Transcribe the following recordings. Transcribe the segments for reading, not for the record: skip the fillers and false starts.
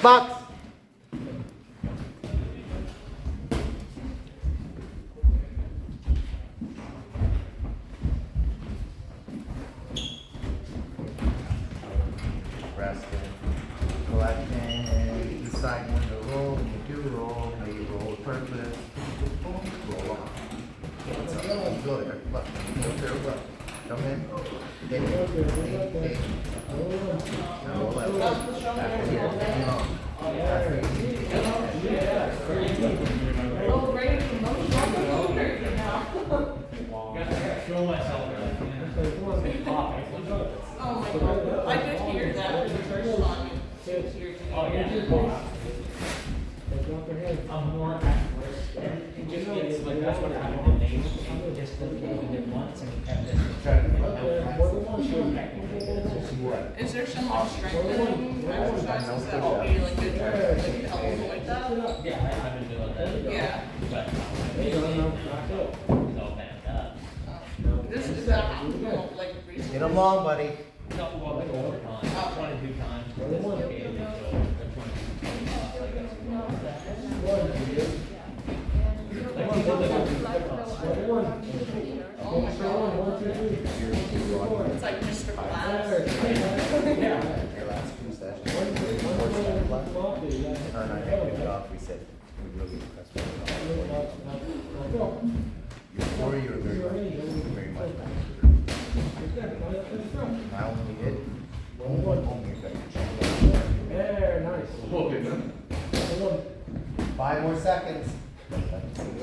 Box. Resting. Collecting. Decide when to roll. When you do roll. Maybe roll with purpose. Roll on. What's up? You go there. Look. Go there. Look. Come in. Take it. Take it. Now roll out. After here. Hang on. After here. Oh, ready for motion? Throw myself Oh my god, I did hear that for the first time. Oh, yeah. I'm more at risk. It just gets like that's what happened in Nate. Just we did once and we kept it. Is there some like strengthening exercises that will be like good to help avoid that? Yeah, I've been doing that. Yeah. But it's all backed up. This is that happened like recently. Get them long, buddy. No, well, like overtime, 22 times. Okay, It's like Mr. Glass. Your last few sessions. Or not, I picked it off. We said we really impressed with it. Before you were very much back. I only hit. Only There, nice. 5 more seconds. Yeah,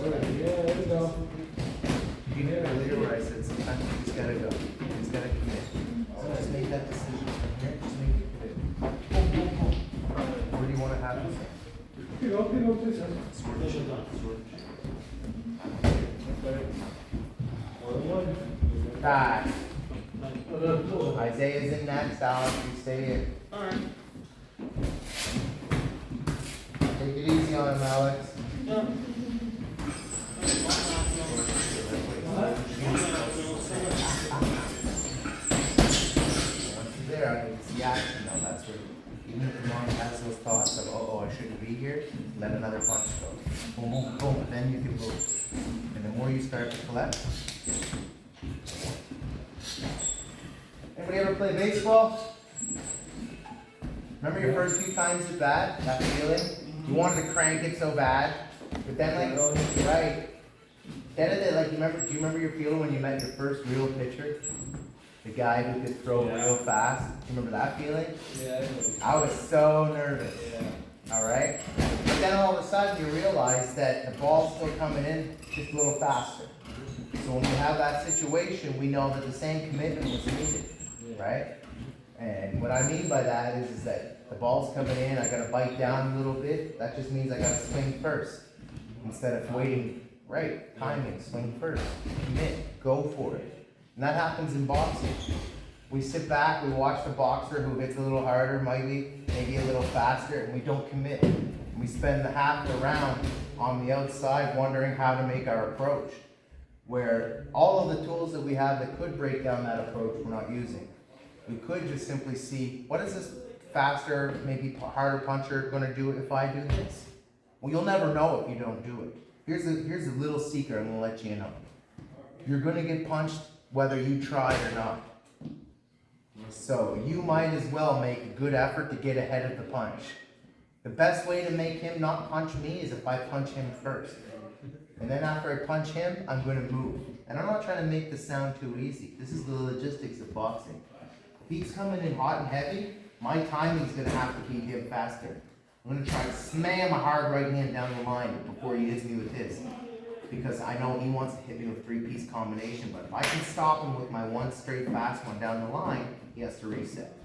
there we go. You hear earlier where I said sometimes you just gotta go. You just gotta commit. So just make that decision. Here, just make it commit. Boom, boom, boom. Where do you want to have this? Fast. Isaiah's in next, Alex. You stay here. Alright. Take it easy on him, Alex. Once you're there, I need to see action now. That's where, even if your mind has those thoughts of, oh, I shouldn't be here, let another punch go. Boom, boom, boom, and then you can move. And the more you start to collect. Anybody ever play baseball? Remember your first few times with that feeling? You wanted to crank it so bad, but then right. Then it like do you remember your feeling when you met your first real pitcher? The guy who could throw real fast. Do you remember that feeling? Yeah. I was so nervous. Alright? But then all of a sudden you realize that the ball's still coming in just a little faster. So when we have that situation, we know that the same commitment was needed. Right? And what I mean by that is that the ball's coming in, I gotta bite down a little bit. That just means I gotta swing first. Instead of waiting, right, timing, swing first. Commit, go for it. And that happens in boxing. We sit back, we watch the boxer who hits a little harder, maybe a little faster, and we don't commit. We spend the half the round on the outside wondering how to make our approach. Where all of the tools that we have that could break down that approach we're not using. We could just simply see, what is this faster, maybe harder puncher going to do if I do this? Well, you'll never know if you don't do it. Here's a little secret I'm going to let you know. You're going to get punched whether you try or not. So you might as well make a good effort to get ahead of the punch. The best way to make him not punch me is if I punch him first. And then after I punch him, I'm going to move. And I'm not trying to make this sound too easy. This is the logistics of boxing. If he's coming in hot and heavy, my timing's going to have to beat him faster. I'm going to try to slam a hard right hand down the line before he hits me with his. Because I know he wants to hit me with a three-piece combination, but if I can stop him with my one straight fast one down the line, he has to reset.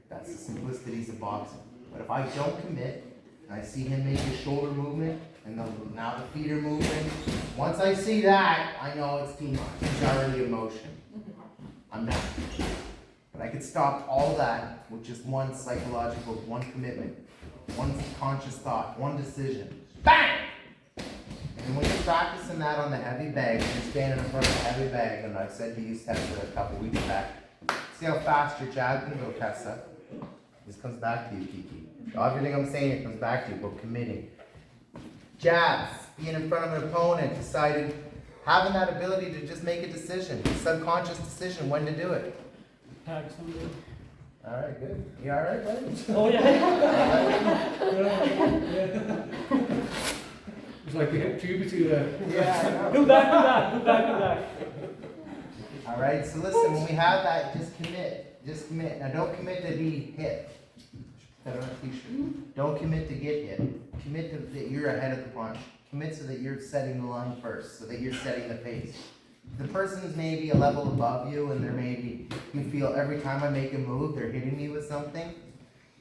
That's the simplicities of boxing. But if I don't commit, and I see him make his shoulder movement, and now the feet are moving, once I see that, I know it's too much. It's already emotion. I'm done. But I could stop all that with just one psychological, one commitment, one conscious thought, one decision. Bang! And when you're practicing that on the heavy bag, you're standing in front of a heavy bag, and I said to you, Tessa, a couple weeks back, see how fast your jab can go, Tessa. This comes back to you, Kiki. Everything I'm saying, it comes back to you, but committing. Jabs, being in front of an opponent, decided, having that ability to just make a decision, subconscious decision when to do it. Tag somebody. Alright, good. You alright, buddy? Oh, yeah. It's like we have two between the. Yeah, I know. Do that. Alright, so listen, when we have that, just commit. Just commit. Now don't commit to be hit. Put that on a t-shirt. Don't commit to get hit. Commit to that you're ahead of the punch. Commit so that you're setting the line first, so that you're setting the pace. The person's maybe a level above you and they're maybe, you feel every time I make a move, they're hitting me with something.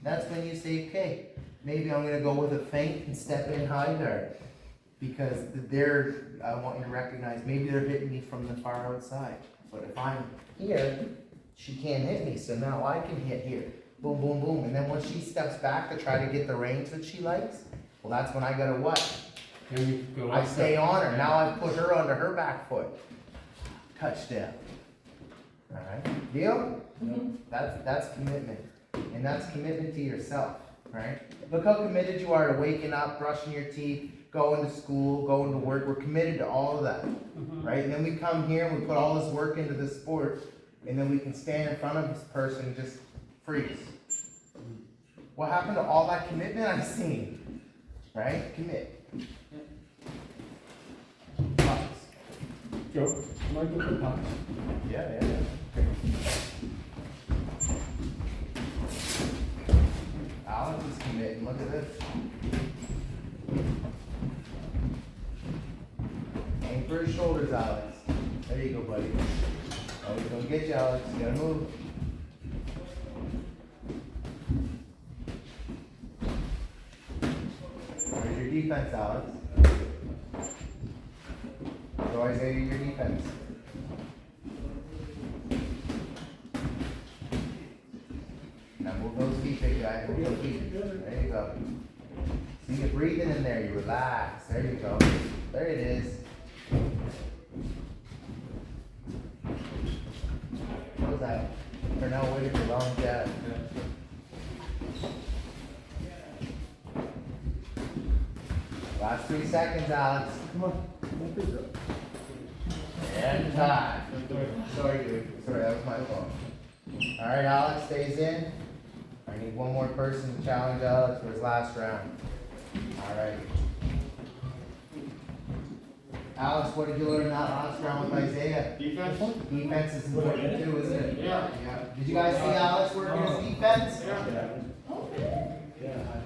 That's when you say, okay, maybe I'm gonna go with a feint and step in high guard. Because I want you to recognize, maybe they're hitting me from the far outside. But if I'm here, she can't hit me, so now I can hit here. Boom, boom, boom. And then when she steps back to try to get the range that she likes, well, that's when I gotta what? Then you go I up. stay on her. Now I've put her onto her back foot. Touchdown. Alright? Deal? That's commitment. And that's commitment to yourself, right? Look how committed you are to waking up, brushing your teeth, going to school, going to work. We're committed to all of that, right? And then we come here and we put all this work into this sport, and then we can stand in front of this person and just freeze. What happened to all that commitment I've seen? Right? Commit. Pucks. Joe, Michael for punch. Yeah. Alex is committing. Look at this. Aim for his shoulders, Alex. There you go, buddy. Oh, he's gonna get you, Alex. You gotta move. Where's your defense, Alex? So Isaiah, your defense. Now move those feet, big guy. Move those feet. There you go. See, you're breathing in there. You relax. There you go. There it is. What was that? Pernell Whitaker, long jab. Last 3 seconds, Alex. Come on. And time. Sorry, dude. Sorry, that was my fault. Alright, Alex stays in. I need one more person to challenge Alex for his last round. Alright. Alex, what did you learn that last round with Isaiah? Defense? Defense is important too, isn't it? Yeah. Did you guys see Alex working his defense? Yeah.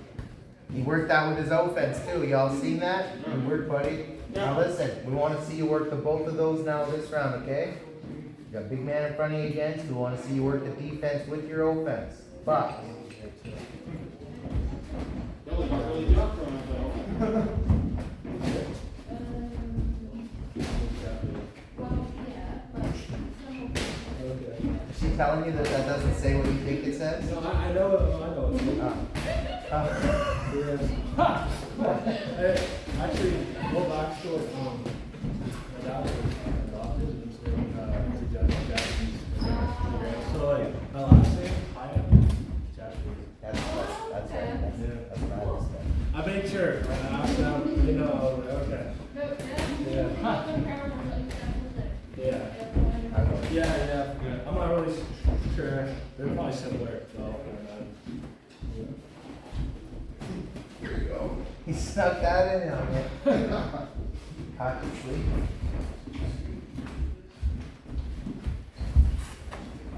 He worked that with his offense too. Y'all seen that? Good work, buddy. Now listen, we want to see you work the both of those now this round, okay? You got a big man in front of you again, so we want to see you work the defense with your offense. But Billy got really jumped from it though. is she telling you that that doesn't say what you think it says? No, I know. Hey, actually, go back to it. My dad was a doctor and suggested Japanese. So like my last name, I am Japanese. That's right. That's right. I made sure. I asked them, you know, okay. Yeah. Yeah. I'm not really sure. They're probably similar though. Here we go. He snuck that in on you. Caught you sleeping.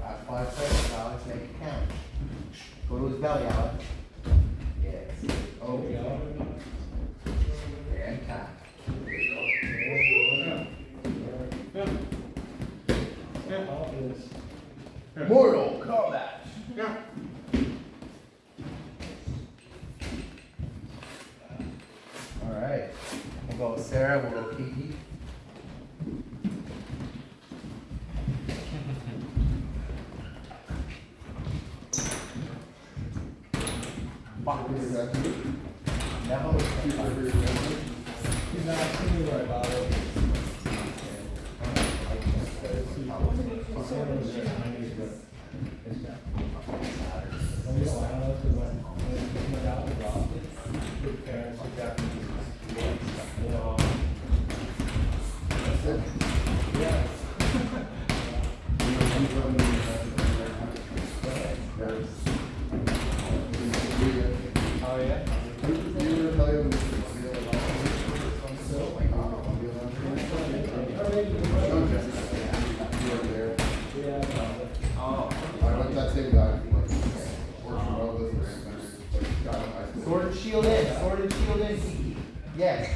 Last 5 seconds, Alex, make it count. Go to his belly, Alex. Yes. Oh, and time. Mortal Kombat. Yeah. All right. We'll go with Sarah. We'll go Kiki. Fuck this. Neville. He's not singing right about it. shield in, sword and shield in, Kiki. Yes.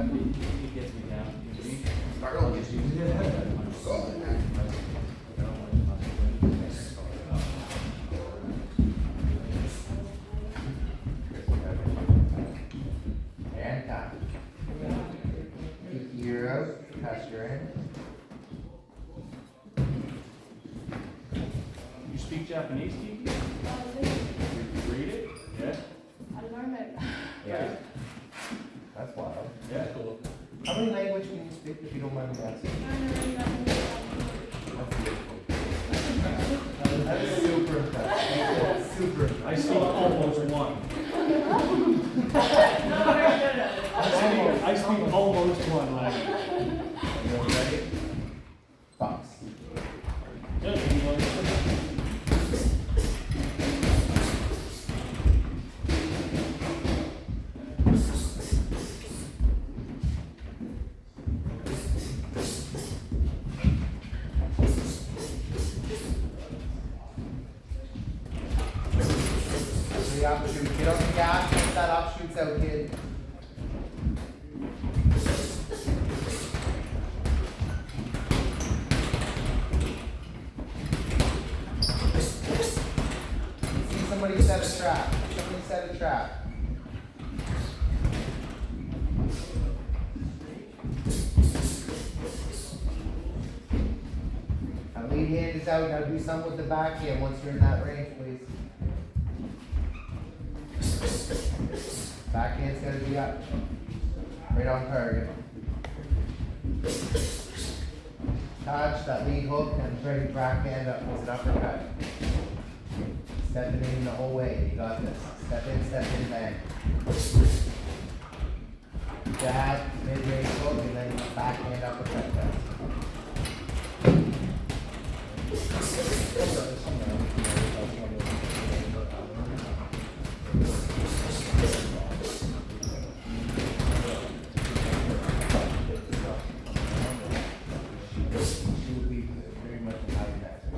He gets me down. And time. Keep your out, pass your in. You speak Japanese, Kiki? You read it? Yeah? I learned it. Yeah. That's wild. Yeah, cool. How many languages can you speak if you don't mind me asking? That's super impressive. Super impressive. I speak almost one. I speak almost one language. You ready? Fox. Yeah, English. The offshoot. Get on the gas, once that offshoot's out, kid. See, somebody set a trap. Somebody set a trap. Now lead hand is out. Now do something with the back hand once you're in that range, please. Backhand's gotta be up. Right on target. Touch that lead hook and ready backhand up. Was it uppercut? Stepping in the whole way. You got this. Step in, bang. Jab, mid-range hook, and then backhand uppercut. She would be very much a high master.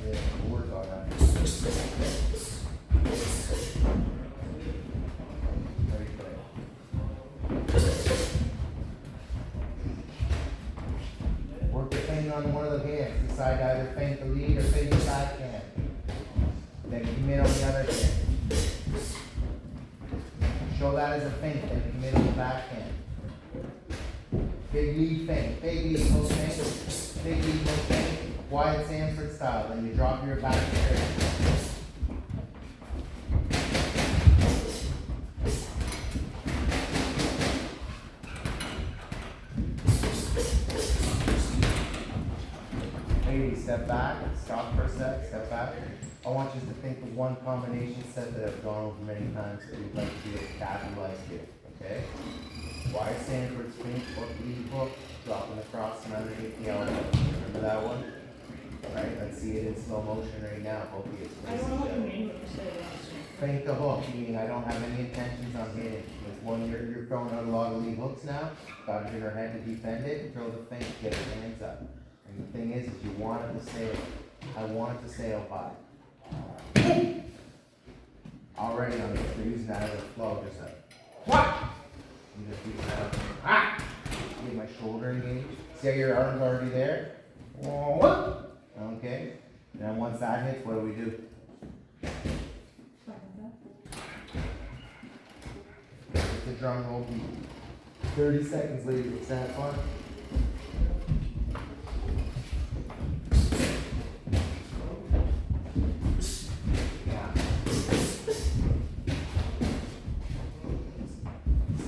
Yeah, we'll work on that. Very good. Work the feint on one of the hands. Decide to either feint the lead or feint the backhand. Then commit on the other hand. Show that as a feint, then commit on the backhand. Big lead feint, big lead hook feint, big lead hook feint, Wyatt Sanford style, then you drop your back straight. Ladies, step back, stop for a sec, step back. I want you to think of one combination set that I've gone over many times that we'd like to be able to capitalize here, okay? Wide Sanford spin, hook, lead hook, dropping across and underneath the elbow. Remember that one? Alright, let's see it in slow motion right now. Hopefully it's I don't know what you mean when you say that. feint the hook, meaning I don't have any intentions on hitting. There's one, you're throwing out a lot of lead hooks now. Got it in her head to defend it, throw the feint, get her hands up. And the thing is you want it to sail. I want it to sail high. Already on this, they're using that as a flow, just like, what? You just use that, ah! Get my shoulder engaged. See how your arm's already there? What? Okay. Then once that hits, what do? Just the drum roll beat. 30 seconds later, is that fun?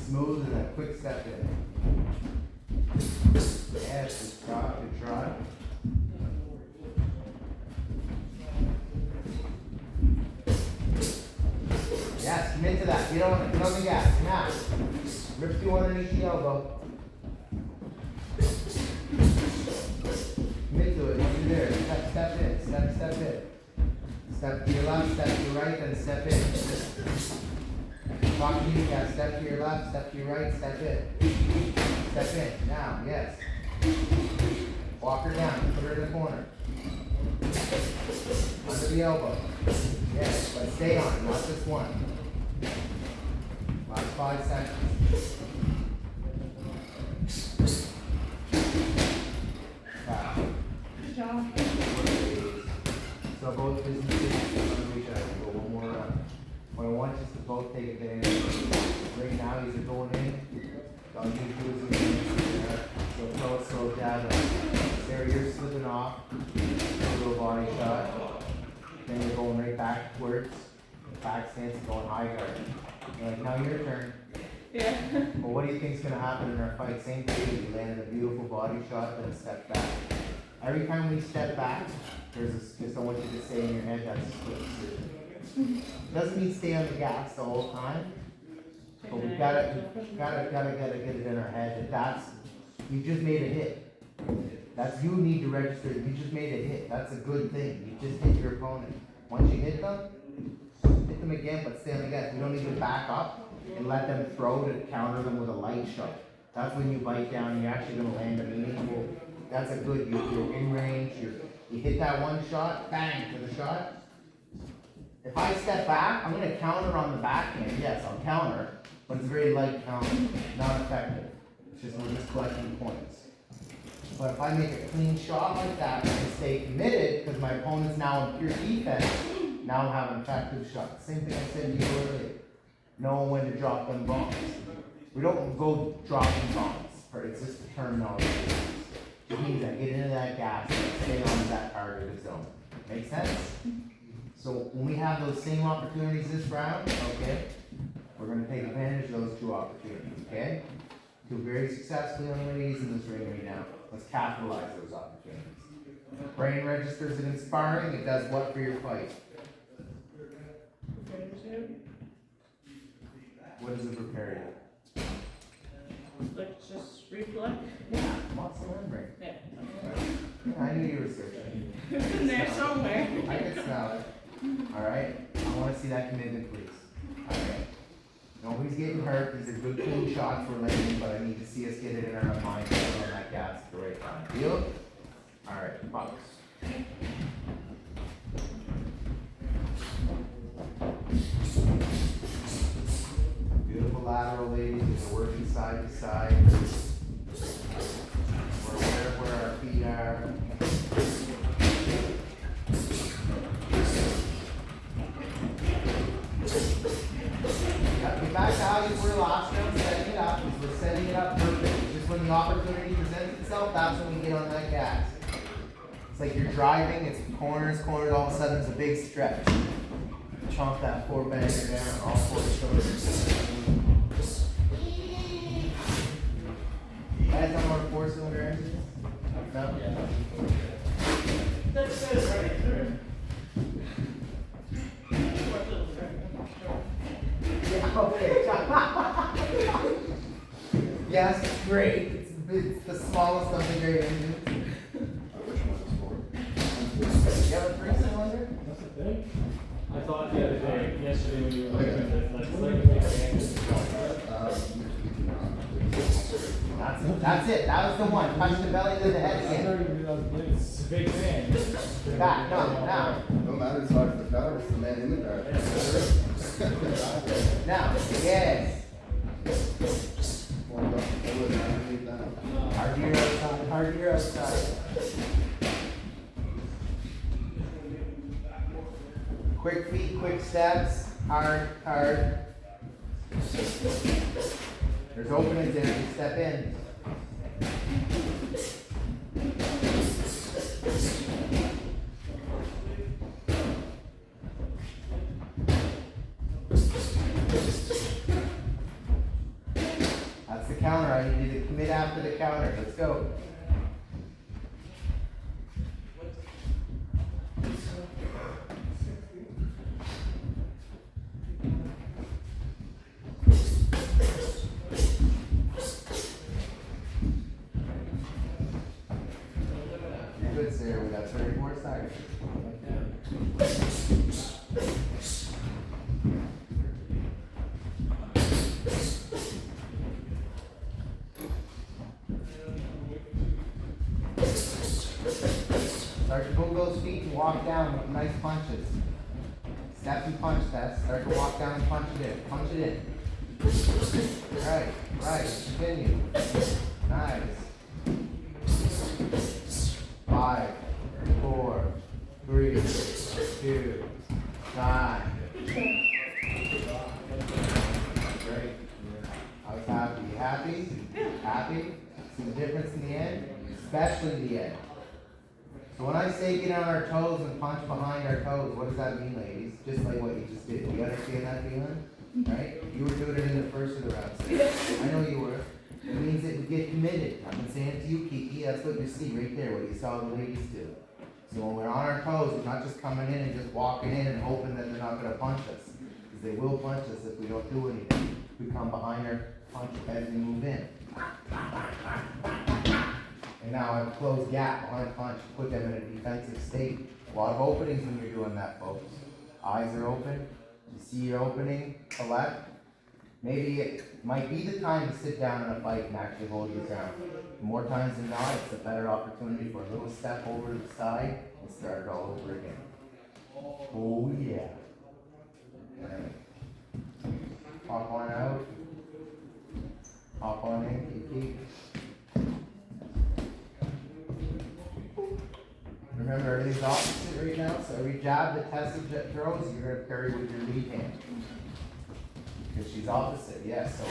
Smooth and a quick step in. Yes, just drop, good try. into that. Get on the gas. Now. Rip through underneath the elbow. Commit to it. Once you're there, step in. Step in. Step to your left, step to your right, then step in. Lock the gas. Step to your left, step to your right, step in. Step in. Now, yes. Walk her down. Put her in the corner. Under the elbow. Yes, but stay on it, not just one. Last 5 seconds. Wow. Good job. So both businesses, I'm gonna reach out and go one more round. What I want is to both take advantage of. Right now, he's going in. All you need to do is look there. So tell us slow down. Sarah, you're slipping off. A little body shot. Then you're going right backwards. Back stance and going high guard. You're like, now your turn. Yeah. Well, what do you think's gonna happen in our fight? Same thing, you landed a beautiful body shot, then step back. Every time we step back, just I want you to stay in your head, that's a split decision. Doesn't mean stay on the gas the whole time, but we gotta get it in our head that you just made a hit. You need to register, you just made a hit, that's a good thing, you just hit your opponent. Once you hit them again, but stay on the gas. You don't need to back up and let them throw to counter them with a light shot. That's when you bite down and you're actually gonna land a meaningful. That's a good, you're in range, you hit that one shot, bang, to the shot. If I step back, I'm gonna counter on the backhand. Yes, I'll counter, but it's a very light counter, not effective. It's just, we're just collecting points. But if I make a clean shot like that and stay committed, because my opponent's now in pure defense, now I have an effective shot. Same thing I said to you earlier. Knowing when to drop them bombs. We don't go dropping bombs. It's just the terminology. It means I get into that gas and stay on that targeted zone. Make sense? So when we have those same opportunities this round, okay, we're going to take advantage of those 2 opportunities, okay? Do very successfully on ladies in this ring right now. Let's capitalize those opportunities. Brain registers and inspiring, it does what for your fight? What does it prepare you? Like just reflect. Yeah, muscle memory. Yeah. Yeah, I knew you were searching. It's in there somewhere. I can smell it. Alright? I want to see that commitment, please. Alright? Nobody's getting hurt. These are good, clean shots we're landing, but I need to see us get it in our mind and on that gas at the right time. Deal? Alright, box. Beautiful lateral, ladies. We're working side to side. We're aware of where our feet are. Get back to how you were last round, setting it up. We're setting it up perfect. Just when the opportunity presents itself, that's when we get on that gas. It's like you're driving, it's corners, all of a sudden it's a big stretch. Chomp that 4-banger down, all 4 shoulders. Guys, don't want a 4-cylinder engine? No? That's good, right? Yeah, okay. Yes, it's great. It's the smallest of the great engines. You have a 3-cylinder? That's the thing. I thought the other day, yesterday when you were looking at it, like, That's it. That was the one. Punch the belly to the head I again. never even knew that was a thing. it's a big fan. Back, no, now. No matter as hard as the car, it's the man in the car. Now, yes. Well, I wouldn't have need that. Hard gear outside, hard gear outside. Quick feet, quick steps, hard, hard. There's openings there, you step in. That's the counter, I need you to commit after the counter, let's go. walk down with nice punches. Step and punch test. Start to walk down and punch it in. Punch it in. Right, right. Continue. Nice. 5, 4, 3, 2, 9. Great. I was happy. You happy? Happy? See the difference in the end? Especially the end. So when I say get on our toes and punch behind our toes, what does that mean, ladies? Just like what you just did. Do you understand that feeling? Right? You were doing it in the first of the rounds. I know you were. It means that we get committed. I've been saying it to you, Kiki. That's what you see right there, what you saw the ladies do. So when we're on our toes, we're not just coming in and just walking in and hoping that they're not going to punch us. Because they will punch us if we don't do anything. We come behind our punch as we move in. And now I've closed gap behind punch, put them in a defensive state. A lot of openings when you're doing that, folks. Eyes are open. You see your opening, collect. Maybe it might be the time to sit down in a fight and actually hold your ground. More times than not, it's a better opportunity for a little step over to the side and start it all over again. Oh yeah. Right. Hop on out. Hop on in, Kiki. Remember, everything's opposite right now, so every jab that Tessa throws, you're going to parry with your lead hand. Because she's opposite, yes, so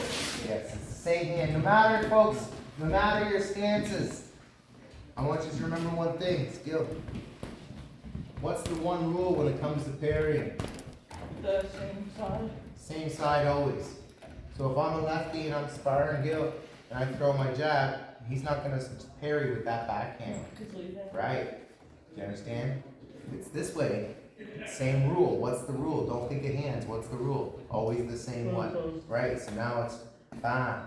yes, it's the same hand. No matter, folks, no matter your stances, I want you to remember one thing, skill. What's the one rule when it comes to parrying? The same side. Same side always. So if I'm a lefty and I'm sparring Gil, and I throw my jab, he's not going to parry with that backhand. Right? Do you understand? It's this way. Same rule. What's the rule? Don't think of hands. What's the rule? Always the same one. Right. So now it's bam,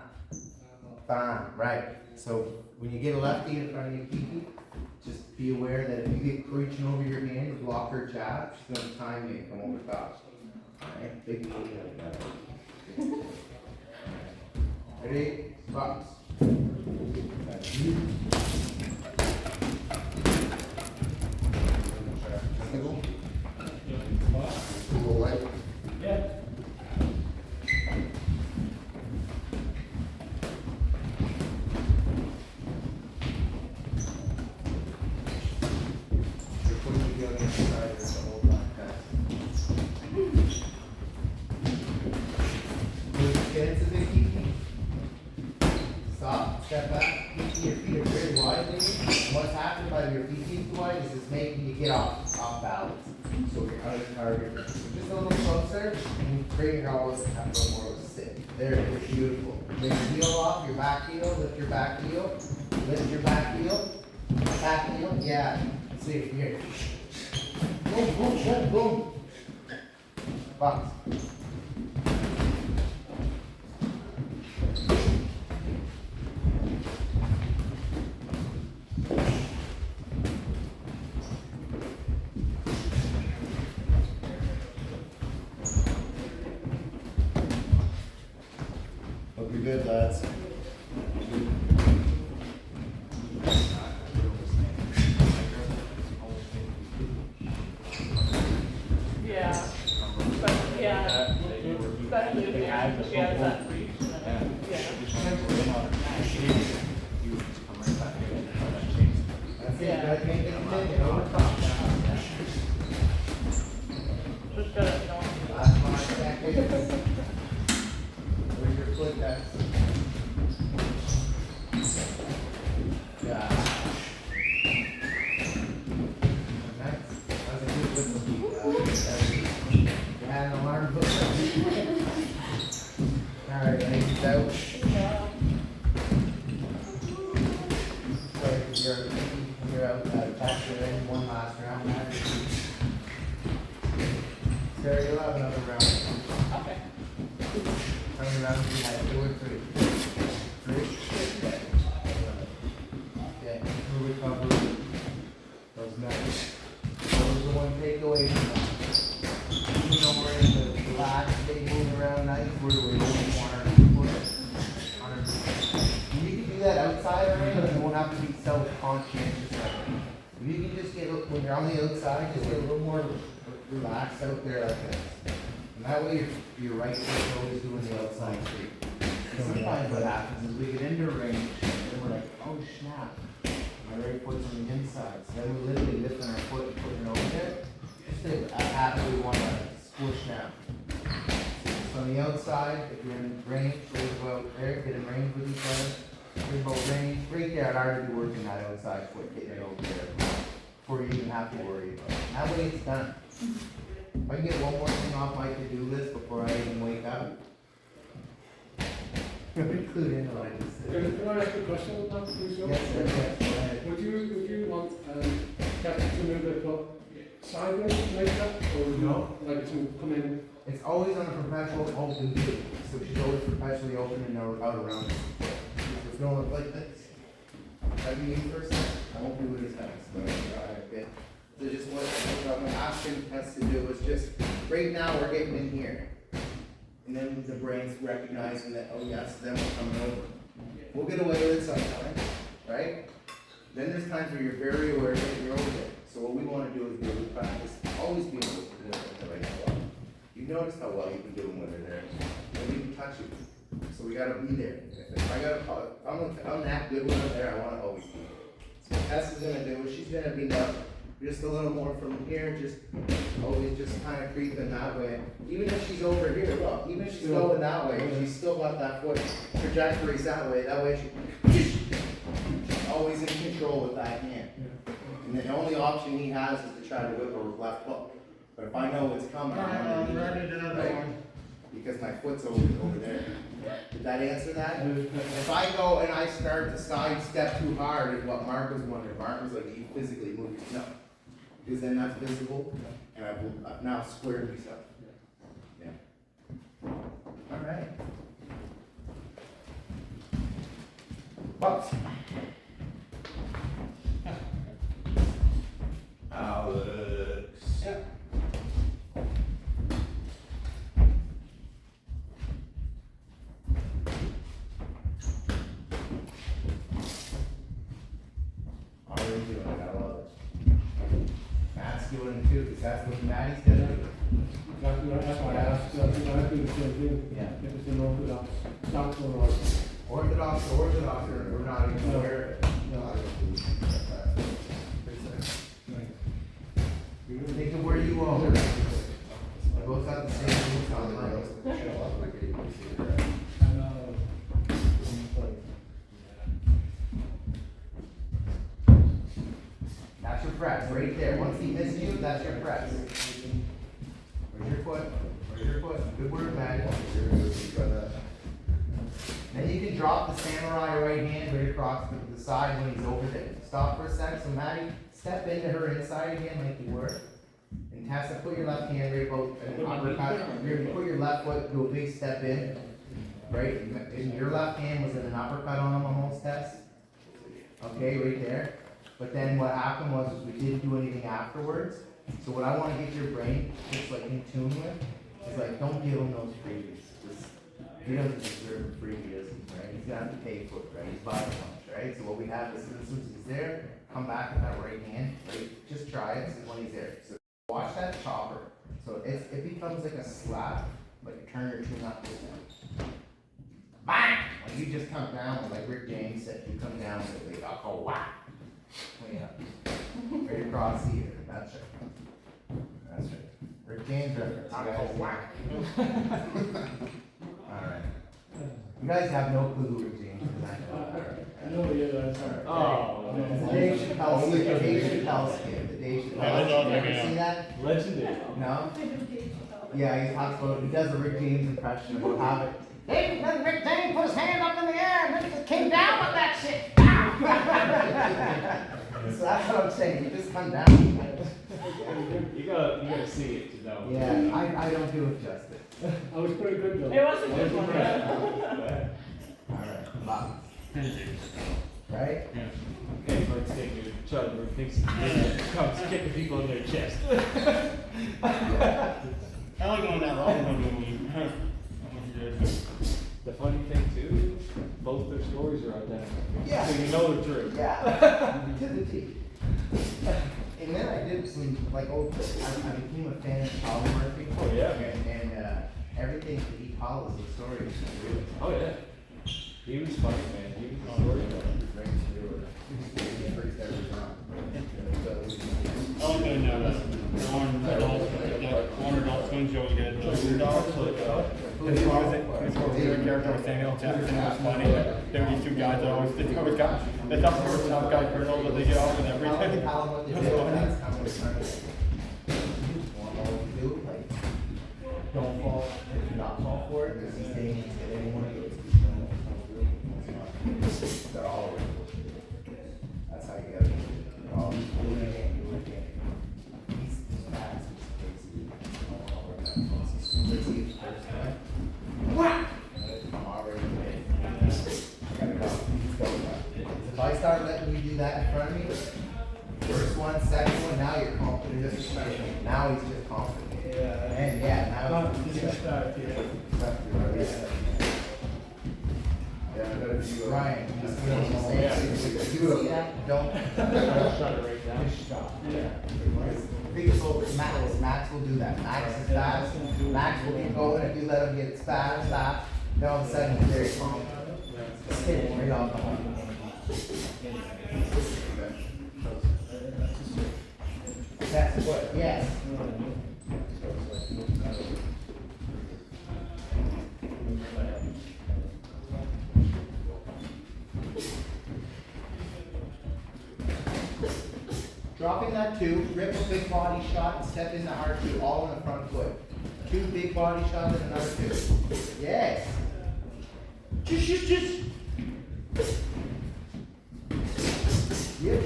bam. Right. So when you get a lefty in front of you, Kiki, just be aware that if you get reaching over your hand to block her jab, she's going to time you and come over fast. Alright. Big deal. Ready? Box. That's you. Yeah. You're putting the other side of the whole black guy. Move the stance a bit, Kiki. Stop, step back. Kiki, your feet are very wide, lady. And what's happening by your feet being too wide is it's making you get off balance. So you're out of target. Just a little closer and bring your elbows and have a little more of a sit. There it is, beautiful. Bring your heel off, your back heel, lift your back heel, lift your back heel, yeah. See, here. Boom, boom, boom, boom. Box. Hope you're good, lads. Yeah. But, yeah. Especially if she has that reach. Yeah. That's it, guys, make it continue, over top. Just gotta, you know. Last 5 seconds. Where's your foot, guys? Yeah. Nice. That was a good whistle. You had an alarm book. Alright, ladies, out. So you're out, back to the end, one last round. Sarah, you'll have another round. Okay. How many rounds do you have? 2 or 3? 3? Okay, move recovery. Those next. Those are the one takeaway from that. Even though we're in the relaxed state, moving around nice, we're really want our You can do that outside already, you won't have to be so conscientious of it. If you can just get when you're on the outside, just get a little more relaxed out there like this. And that way your right foot's always doing the outside sweep. And sometimes what happens is we get into range and we're like, oh snap, my right foot's on the inside. So then we're literally lifting our foot and putting it over there. Just a habit we want to squish down. So on the outside, if you're in range, right about there, get in range with each other. Right about range, right there, I'd already be working that outside foot, getting it over there before you even have to worry about it. That way it's done. If I can get one more thing off my to-do list before I even wake up. Include in what I just said. Can I ask a question about this? Yes, sir, yes, go ahead. Would you want, Captain to move the foot sideways like that, or No. like to come in? It's always on a perpetual open view, so she's always perpetually open and out around us. There's no like this. Have you eaten first? I won't do it as fast, but alright, good. So just what I'm asking us to do is just, right now, we're getting in here. And then the brain's recognizing that, oh yes, then we're coming over. We'll get away with it sometimes, right? Then there's times where you're very aware that you're over there. So what we wanna do is really practice, always being able to do it at the right spot. You've noticed how well you've been doing with her there. Nobody can touch you. So we gotta be there. If I gotta, I'm that good with her there, I wanna always be there. So what Tess is gonna do is she's gonna be up just a little more from here, just always just kind of creeping that way. Even if she's over here, look, even if she's going that way, she's still got that foot trajectories that way she's always in control with that hand. And the only option he has is to try to whip her left hook. But if I know it's coming, I'm ready to right? Because my foot's over there. Did that answer that? If I go and I start to sidestep too hard, is what Mark was wondering. Mark was like, you physically move. No. Because then that's visible, and I've now squared myself. Yeah. All right. Bucks. Alex. Yeah. How are you doing? I love it. Matt's doing it too, because that's what Maddie's gonna do. That's why I asked, I do the same thing. Yeah. If it's an orthodox, stop or Orthodox, or we're not even aware of it. Think of where you are. We both got the same things on, right? That's your press, right there. Once he hits you, that's your press. Where's your foot? Where's your foot? Good word, Maddie. Then you can drop the samurai right hand right across the side when he's over there. Stop for a sec. So Maddie, step into her inside again like you were. And Tessa, put your left hand right about an uppercut. You're gonna put your left foot, do a big step in. Right? And your left hand was in an uppercut on him almost, Tess. Okay, right there. But then what happened was is we didn't do anything afterwards. So what I want to get your brain just like in tune with is like, don't give him those freebies. He doesn't deserve a freebie, does he? Right? He's gonna have to pay for it, right? He's buying lunch, right? So what we have is as soon as he's there, come back with that right hand, right? Just try it, see when he's there. So watch that chopper. So it becomes like a slap, but you turn your chin up with him. Bang! Like you just come down, like Rick James said, you come down with it, like, I'll call whack. Way up. Right across the ear. That's right. That's right. Rick James reference. I'll call whack. Alright. You guys have no clue who Rick James is. I know. No, yeah, that's all right. Oh, The Dave Chappelle skit. The Dave Chappelle skit. The Dave Chappelle skit. You ever see that? legendary. No? Yeah, he talks about, he does a Rick James impression about how it. Then Rick James put his hand up in the air and then he just came down with that shit. So that's what I'm saying. You just come down. You gotta see it to know. Yeah, I don't do it justice. I was pretty good though. It was a good one, yeah. Alright, Bob. Right? Okay, let's take your child who thinks he comes kicking people in their chest. I like going that long. The funny thing too, both their stories are identical. Yeah. So you know the truth. Yeah. To the T. And then I when, like, oh, I became a fan of Paul Murphy. Oh, yeah. And, everything that he tells, the story is real. Oh, yeah. He was funny, man. He was a storyteller. Oh, then, one adult twin show, we did, the dogs, his favorite character was Samuel Jackson, it was funny, there were these two guys that always got, the tough guy colonel, but they get off with everything. Tell him what to do, and that's how it's trying to do, like, don't fall, if you not fall for it, because he's dangerous to anyone who goes. They're all over. That's how you gotta do it. They're all doing it, he's fast, he's crazy. As soon as he first time, whack! I'm already ready. I gotta go. He's going up. If I start letting you do that in front of me, first one, second one, now you're confident. Now he's just confident. Yeah. And yeah, now He's just started, yeah. Yeah, I gotta do, Ryan, just feel the same. See that? Don't. Shut it right down. Max will do that. Max is fast. Max will keep going if you let him get fast. Then all of a sudden he's very calm. Just hit it right off the horn. That's what, yes. Dropping that two, rip a big body shot and step into R2, all in the front foot. Two big body shots and another two. Yes. Just. Yep.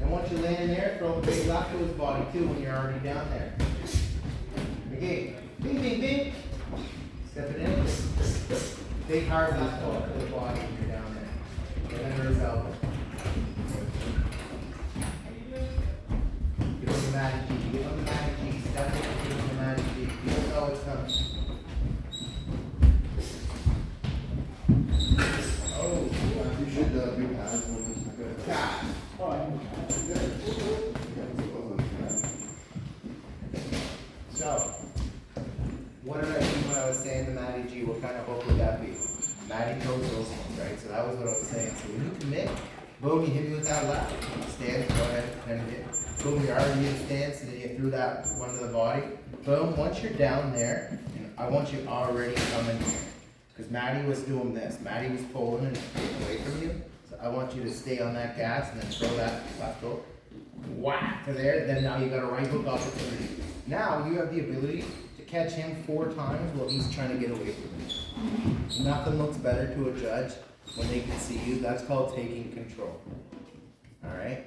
And once you land in there, throw a big left to his body too when you're already down there. Okay. Bing, bing, bing. Step it in. Big hard left hook to the body when you're down there. And then there's elbow. Give him the magic G. Give him the magic G. Step it. Give him the magic G. You don't know it's coming. Oh. you should do pads when it's good. God. So, what did I mean when I was saying the Matty G? What kind of hook would that be? Matty throws those ones, right? So that was what I was saying. So when you commit, boom, you hit me with that left. Stance, go ahead, and hit. Boom, you're already in stance, and then you threw that one to the body. Boom, once you're down there, and I want you already coming here. Because Matty was doing this. Matty was pulling and taking away from you. So I want you to stay on that gas and then throw that left hook. Whack to there, then now you got a right hook opportunity. Now you have the ability to catch him 4 times while he's trying to get away from you. Nothing looks better to a judge when they can see you. That's called taking control. Alright?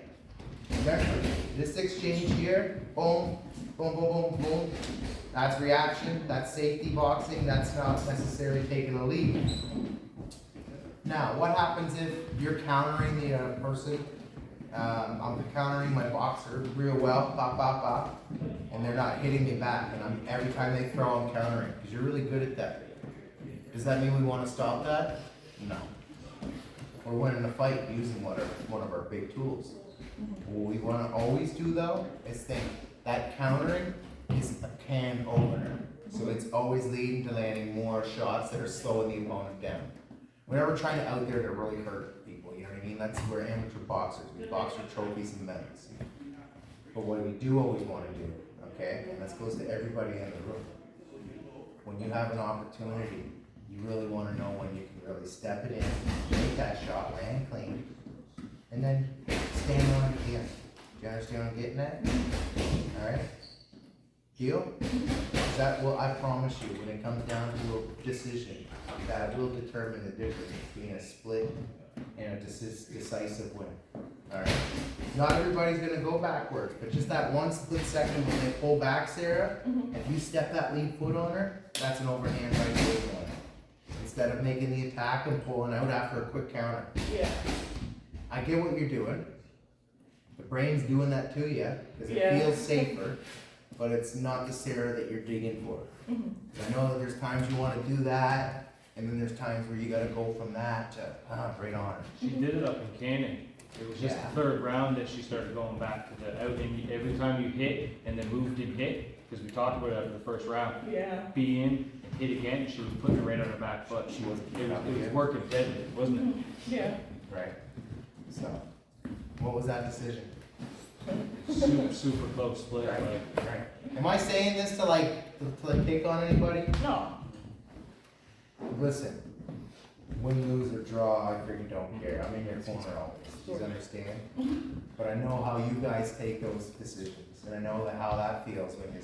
Remember, this exchange here, boom, boom, boom, boom, boom. That's reaction, that's safety boxing, that's not necessarily taking a lead. Now, what happens if you're countering the person? I'm countering my boxer real well, pop, pop, pop, and they're not hitting me back, and every time they throw, I'm countering, because you're really good at that. Does that mean we want to stop that? No. We're winning a fight using one of our big tools. What we want to always do though is think that countering is a can opener. So it's always leading to landing more shots that are slowing the opponent down. We're never trying to out there to really hurt people, you know what I mean? That's where amateur boxers, we box for trophies and medals. But what we do always want to do, okay, and this goes to everybody in the room, when you have an opportunity, you really want to know when you can really step it in, make that shot, land clean, and then stand on it again. Do you understand what I'm getting at? Alright? Deal? That will, I promise you, when it comes down to a decision, that will determine the difference between a split and a decisive win. Alright? Not everybody's gonna go backwards, but just that one split second when they pull back, Sarah, if you step that lead foot on her, that's an overhand right foot on her. Instead of making the attack and pulling out after a quick counter. Yeah. I get what you're doing. The brain's doing that to you, because it Yeah. feels safer, but it's not the Sarah that you're digging for. I know that there's times you want to do that, and then there's times where you gotta go from that to right on. She did it up in Canning. It was just Yeah. the third round that she started going back to the out, and every time you hit and the move didn't hit, because we talked about it after the first round, Yeah. be in, hit again, she was putting it right on her back foot. She was, it was working deadly, wasn't it? Yeah. Right. So, what was that decision? Super close split, Right. like. Right. Am I saying this to like pick on anybody? No. Listen, win, lose, or draw, I really don't care. I'm in your corner always. You understand? But I know how you guys take those decisions, and I know how that feels when you're.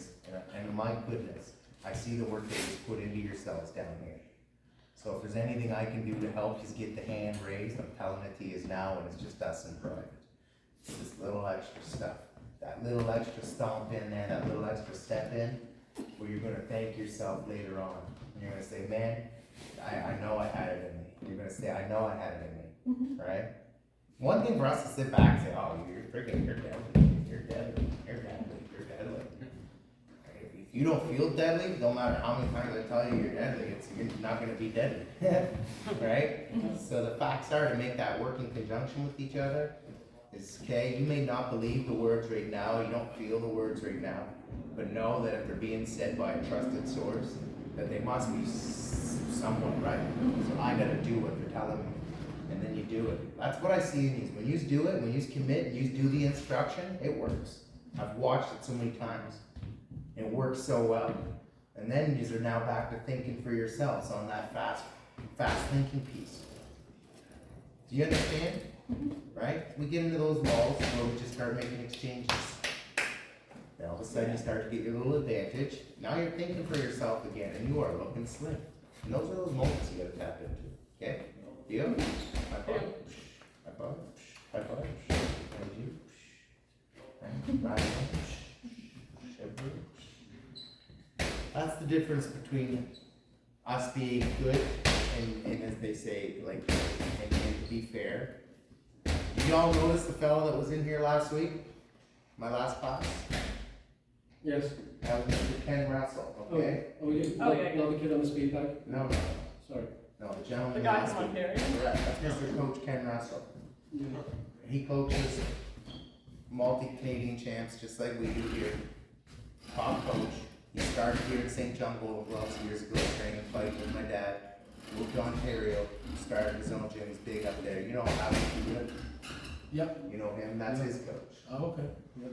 And my goodness, I see the work that you put into yourselves down here. So if there's anything I can do to help you get the hand raised, I'm telling it to you now, and it's just us in private. It's this little extra stuff, that little extra stomp in there, that little extra step in, where you're gonna thank yourself later on. And you're gonna say, man, I know I had it in me. You're gonna say, I know I had it in me, right? One thing for us to sit back and say, oh, you're deadly, you're deadly. If you don't feel deadly, no matter how many times I tell you you're deadly, you're not gonna be deadly, right? So the facts are to make that work in conjunction with each other is, okay, you may not believe the words right now, you don't feel the words right now, but know that if they're being said by a trusted source, that they must be somewhat right. So I gotta do what they're telling me, and then you do it. That's what I see in these. When you do it, when you commit, you do the instruction, it works. I've watched it so many times. It works so well. And then you're now back to thinking for yourselves on that fast thinking piece. Do you understand? Right? We get into those walls where we just start making exchanges. Then all of a sudden you start to get your little advantage. Now you're thinking for yourself again, and you are looking slim. And those are those moments you gotta tap into. Okay? Deal? High five. High five. High five. And you. And right on. That's the difference between us being good and as they say, like, and to be fair. Did you all notice the fellow that was in here last week? My last class? Yes. That was Mr. Ken Russell, okay? Oh, yeah. Oh, yeah. Not the kid on the speed bike? No, Sorry. the gentleman. The guy last from week. Ontario. Correct, that's Mr. Coach Ken Russell. Yeah. He coaches multi-Canadian champs just like we do here. Top coach. He started here in St. John Golden Gloves years ago, training fight with my dad. Moved to Ontario, started his own gym, he's big up there. You know how he do it? Yep. You know him, that's his coach. Oh, okay. Yep.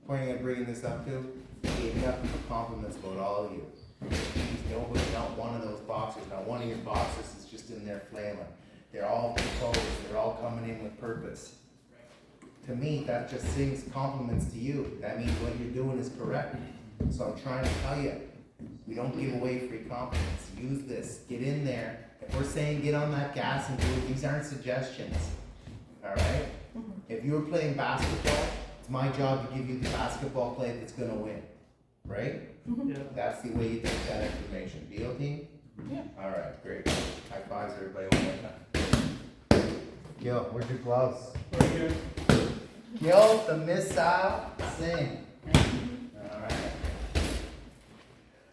Pointing at bringing this up to, he gave nothing but compliments about all of you. He's nobody, not one of those boxers, not one of your boxers is just in there flailing. They're all composed, they're all coming in with purpose. To me, that just sings compliments to you. That means what you're doing is correct. So I'm trying to tell you, we don't give away free compliments. Use this, get in there. If we're saying get on that gas and do it, these aren't suggestions, all right? If you were playing basketball, it's my job to give you the basketball play that's gonna win, right? Yeah. That's the way you take that information. Deal, team? Yeah. All right, great. High fives, everybody, one more time. Gil, where's your gloves? Right here. Gil, the missile, sing. All right.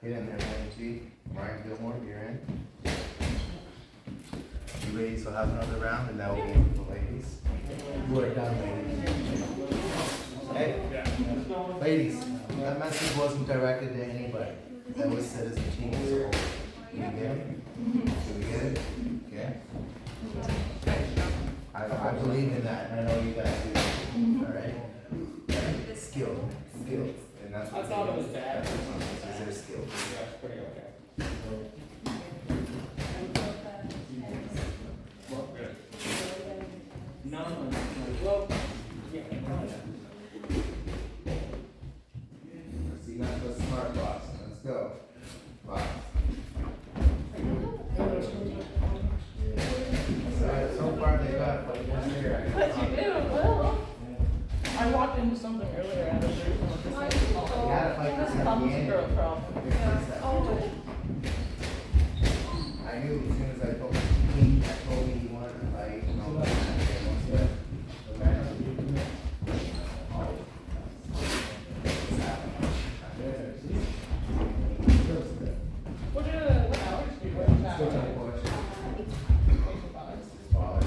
Get in there, man, G. Ryan Gilmore, you're in. You ladies will have another round, and that will be it for the ladies. You are done, ladies. Hey, ladies, that message wasn't directed to anybody. That was said as a team as a whole. Do you get it? Do we get it? Okay. I believe in that, and I know you guys do. All right? Skill, and that's what. I thought it was bad. Is there skill? Yeah, it's pretty okay. No, well, yeah, probably not. So you got the smart box, let's go. Box. So far they got like one year. But you did well. I walked into something earlier and there's someone just like, You had to fight this this at the comes end. girl problem. I knew as soon as I told him, I told me he wanted to fight, and all that. What hours do you work now? Still trying to push. His father's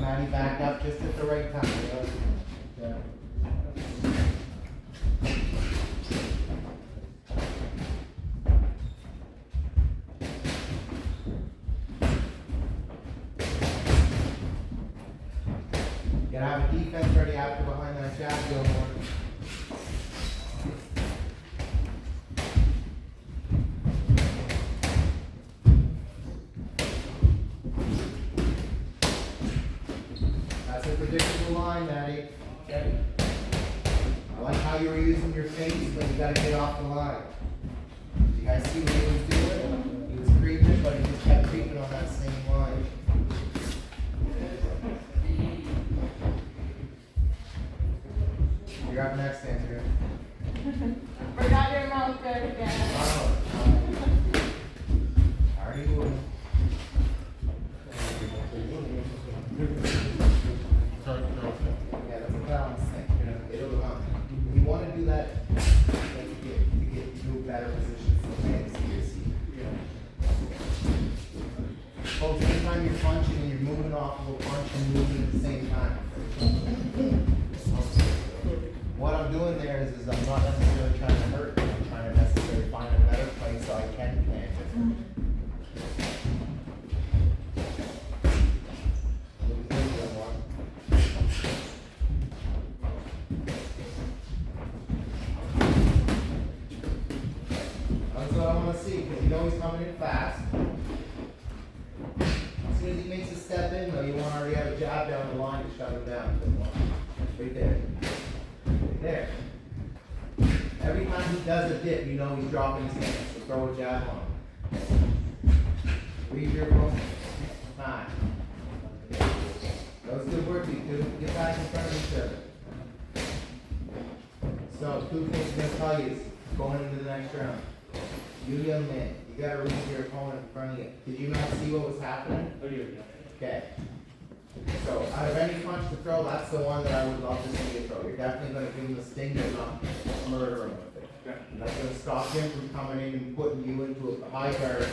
Patty backed up just at the right time. Yeah. You gotta have a defense ready after behind that jab, Gilmore. That's a predictable line, Matty. Okay. I like how you were using your face, but you gotta get off the line. You guys see what he was doing? He was creeping, but he just kept creeping on that same line. You're up next, Andrew. Forgot your mouth guard again. Oh, already moving. Yeah, that's a balance thing. It'll come. You want to do that to get into better positions to land your seat. Folks, anytime you're punching and you're moving off of a punch and moving at the same time. What I'm doing there is I'm not necessarily trying to hurt, I'm trying to necessarily find a better place so I can plan different. That's what I want to see, because you know he's coming in fast. As soon as he makes a step in, though, you want to already have a jab down the line to shut him down. Right there. Right there. Every time he does a dip, you know he's dropping his hands, so throw a jab on him. Read your opponent. Fine. That was good work, you two. Get back in front of each other. So, two things I'm going to tell you is going into the next round. You young man, you gotta read your opponent in front of you. Did you not see what was happening? Oh, yeah. Okay. So, out of any punch to throw, that's the one that I would love to see you throw. You're definitely gonna give him the sting, but not murder him with it. Okay. And that's gonna stop him from coming in and putting you into a high guard,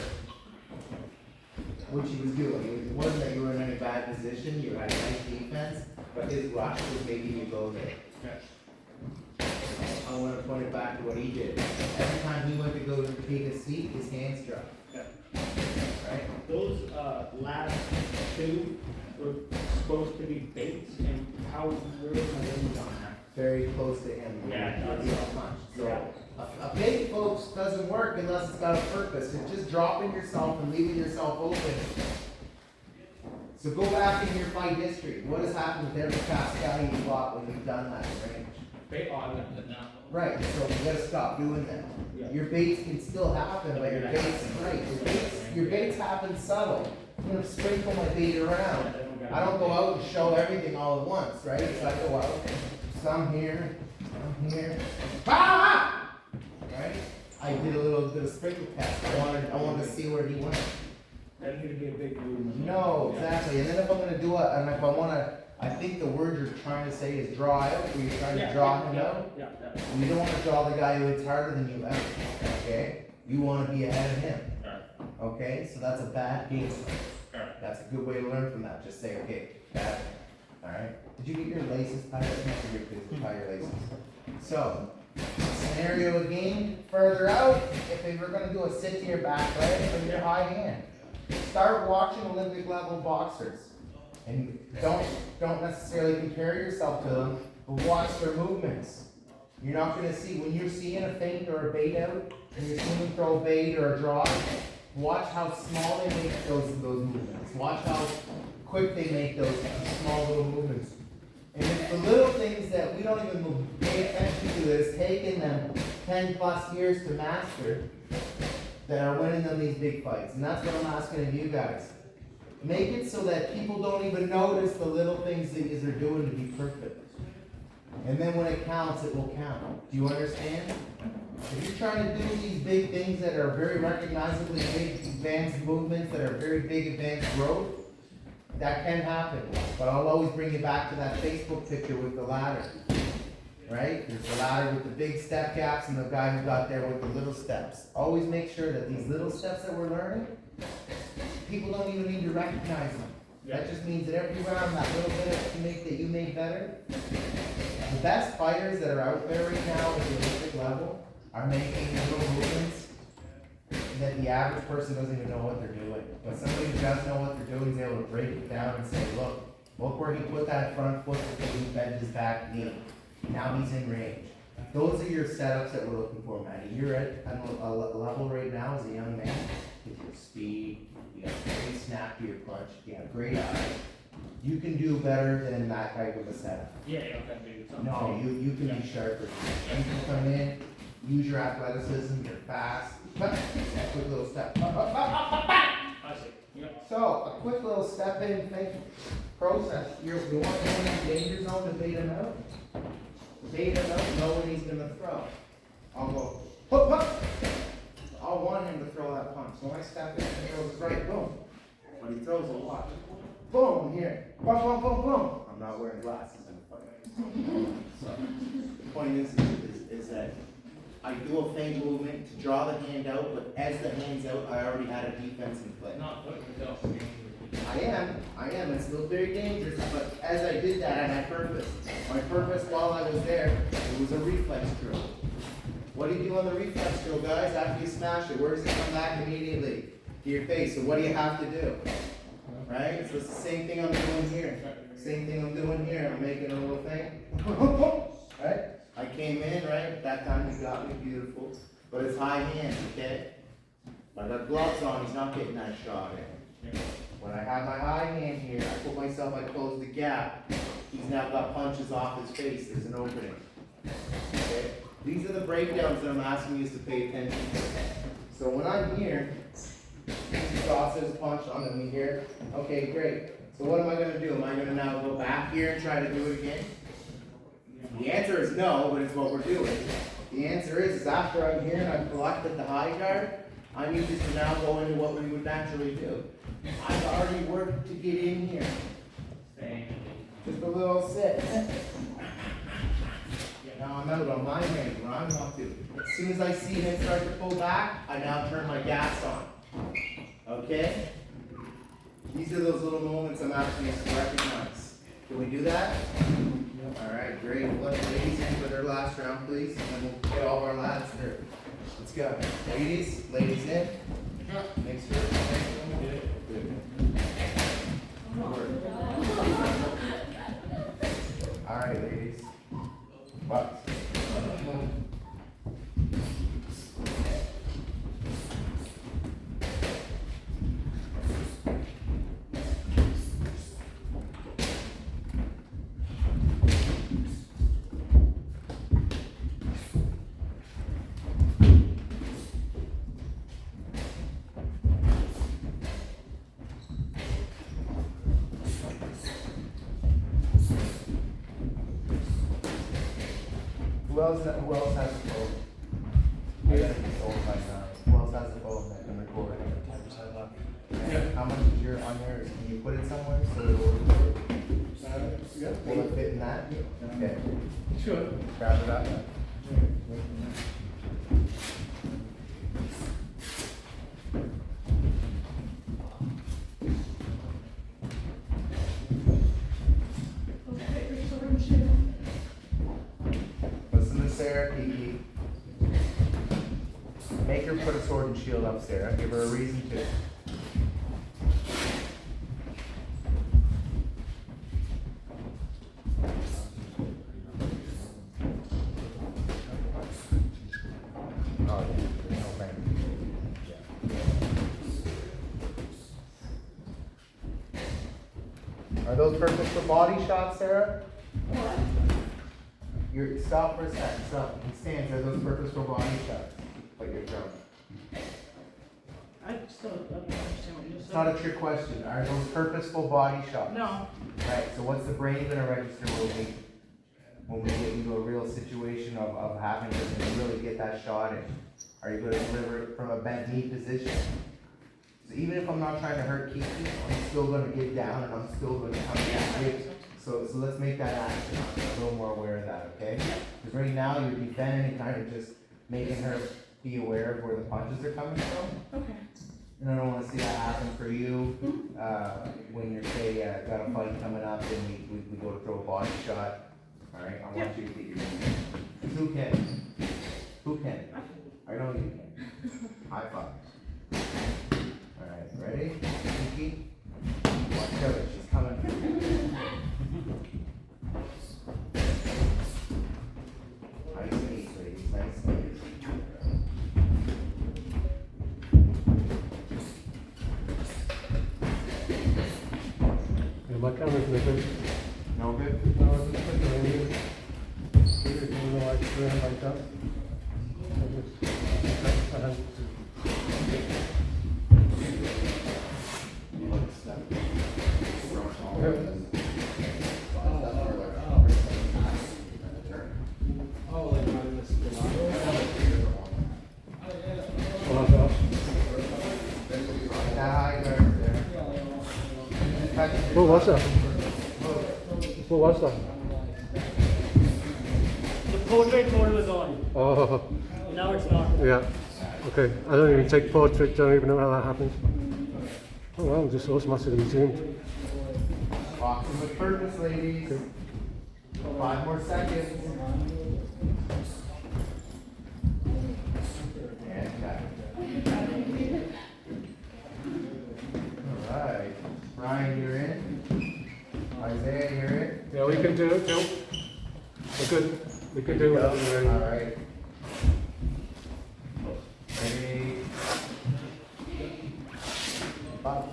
which he was doing. It wasn't that you were in any bad position, you had nice defense, but his rush was making you go there. Okay. I want to point it back to what he did. Every time he went to go to take a seat, his hands dropped. Okay. Right? Those, last two were supposed to be baits, and how, where was my range on that? Very close to him. Yeah. He got punched. So Yeah. a bait, folks, doesn't work unless it's got a purpose. It's just dropping yourself and leaving yourself open. So go back in your fight history. What has happened with every fast guy you fought when you've done that in range? Bait, oh, I got that now. Right, so you gotta stop doing that. Yeah. Your baits can still happen, but your baits, right, your baits happen subtle. I'm gonna sprinkle my bait around. I don't go out and show everything all at once, right? So I go out, some here, ah! Right? I did a little bit of sprinkle test. I wanted to see where he went. That need to be a big movement. No, exactly. And then if I'm gonna do it, and if I wanna, I think the word you're trying to say is draw out, where you're trying to draw him out. Yeah. You don't wanna draw the guy who hits harder than you out, okay? You wanna be ahead of him, okay? So that's a bad game plan. That's a good way to learn from that. Just say, okay, got it. Alright? Did you get your laces tied? That's not your kids to tie your laces. So, scenario again, further out, if we were gonna do a sit to your back leg from your high hand. Start watching Olympic level boxers. And don't necessarily compare yourself to them, but watch their movements. You're not gonna see, when you're seeing a feint or a bait out, and you're seeing them throw a bait or a draw, watch how small they make those movements. Watch how quick they make those small little movements. And it's the little things that we don't even pay attention to that has taken them 10 plus years to master that are winning them these big fights. And that's what I'm asking of you guys. Make it so that people don't even notice the little things that you're doing to be perfect. And then when it counts, it will count. Do you understand? If you're trying to do these big things that are very recognizably big advanced movements, that are very big advanced growth, that can happen. But I'll always bring you back to that Facebook picture with the ladder. Right? There's the ladder with the big step gaps and the guy who got there with the little steps. Always make sure that these little steps that we're learning, people don't even need to recognize them. That just means that every round, that little bit that you make better. The best fighters that are out there right now at the Olympic level are making little movements that the average person doesn't even know what they're doing. But somebody who does know what they're doing is able to break it down and say, look where he put that front foot before he bent his back knee. Now he's in range. Those are your setups that we're looking for, Matty. You're at a level right now as a young man with your speed, you got a great snap to your punch, you have great eyes. You can do better than that guy with a setup. Yeah, you don't have to do something. No, you can be sharper. You can come in, use your athleticism, you're fast. That quick little step. I see, yeah. So, a quick little step in, think process. You want to go in the danger zone to bait him out? Bait him out, know when he's gonna throw. I'll go, hook, hook. I'll want him to throw that punch. So when I step in, he throws right, boom. But he throws a lot. Boom, here. Boom, boom, boom, boom. I'm not wearing glasses in the fight. So, the point is that I do a feint movement to draw the hand out, but as the hand's out, I already had a defense in play. Not putting yourself in danger. I am, it's still very dangerous, but as I did that, I had purpose. My purpose while I was there, it was a reflex drill. What do you do on the reflex drill, guys? After you smash it, where does it come back immediately? To your face, so what do you have to do? Right? So it's the same thing I'm doing here. Same thing I'm doing here, I'm making a little thing. Right? I came in, right? That time he got me, beautiful. But it's high hands, okay? But I got gloves on, he's not getting that shot in. When I have my high hand here, I put myself, I close the gap. He's now got punches off his face, there's an opening. Okay? These are the breakdowns that I'm asking you to pay attention to. So when I'm here, he crosses his punch onto me here. Okay, great. So what am I gonna do? Am I gonna now go back here and try to do it again? The answer is no, but it's what we're doing. The answer is after I'm here and I've collected the high guard, I need you to now go into what we would naturally do. I've already worked to get in here. Just a little sit. Now I'm out on my range where I'm up to. As soon as I see him start to pull back, I now turn my gas on. Okay? These are those little moments I'm asking us to recognize. Can we do that? Alright, great. Let the ladies in for their last round, please. And then we'll get all of our lads there. Let's go. Ladies in. Make sure. Good. Alright, ladies. Bucks. Who else has a phone? I gotta be sold by now. Who else has a phone that can record? 10% left. Yeah. How much is your on yours? Can you put it somewhere so it'll record? Will it fit in that? Okay. Sure. Grab it up. Listen to Sarah, Kiki. Make her put a sword and shield up, Sarah. Give her a reason to. Oh, yeah. No thank you. Are those perfect for body shots, Sarah? Stop for a second, stop, and stand, are those purposeful body shots? Like you're throwing. I still don't understand what you It's said. not a trick question, are those purposeful body shots? No. Right, so what's the brain gonna register when we get into a real situation of having to really get that shot in? Are you gonna deliver it from a bent knee position? So even if I'm not trying to hurt Kiki, I'm still gonna get down and I'm still gonna come down. So let's make that action a little more aware of that, okay? Because right now you're defending and kind of just making her be aware of where the punches are coming from. Okay. And I don't wanna see that happen for you, when you're, say, got a fight coming up and we go to throw a body shot. Alright, I want you to get your name. Who can? Who can? I know you can. High five. Alright, ready? Pinky? Watch out, she's coming. Nice knees, ladies, nice knees. Yeah, my camera's moving. No good? I was just putting it in here. It doesn't know like around like that. I just, Oh, like on this gelato? That high guard there. What was that? What was that? The portrait mode was on, Oh, now it's not. yeah. Okay. I don't even take portraits. I don't even know how that happens. Oh well, just automatically zoomed. Boxing with purpose, ladies. 5 more seconds. And cut. Alright. Ryan, you're in. Isaiah, you're in. Yeah, we can do it too. We're good. We can do whatever we're in. Alright. Ready. Box.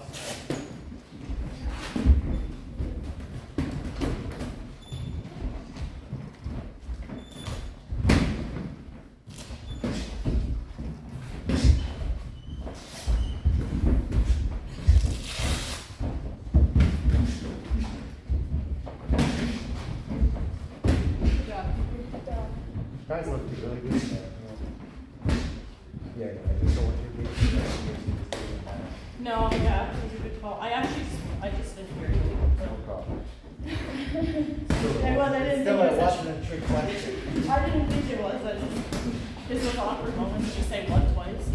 Guys look really good there. Yeah, I just don't want you to be. No, yeah, it was a good call. I just didn't hear you. No problem. Well, I didn't Still, think it it was wasn't a trick question. I didn't think it was. I just, this was awkward moments. You say what twice.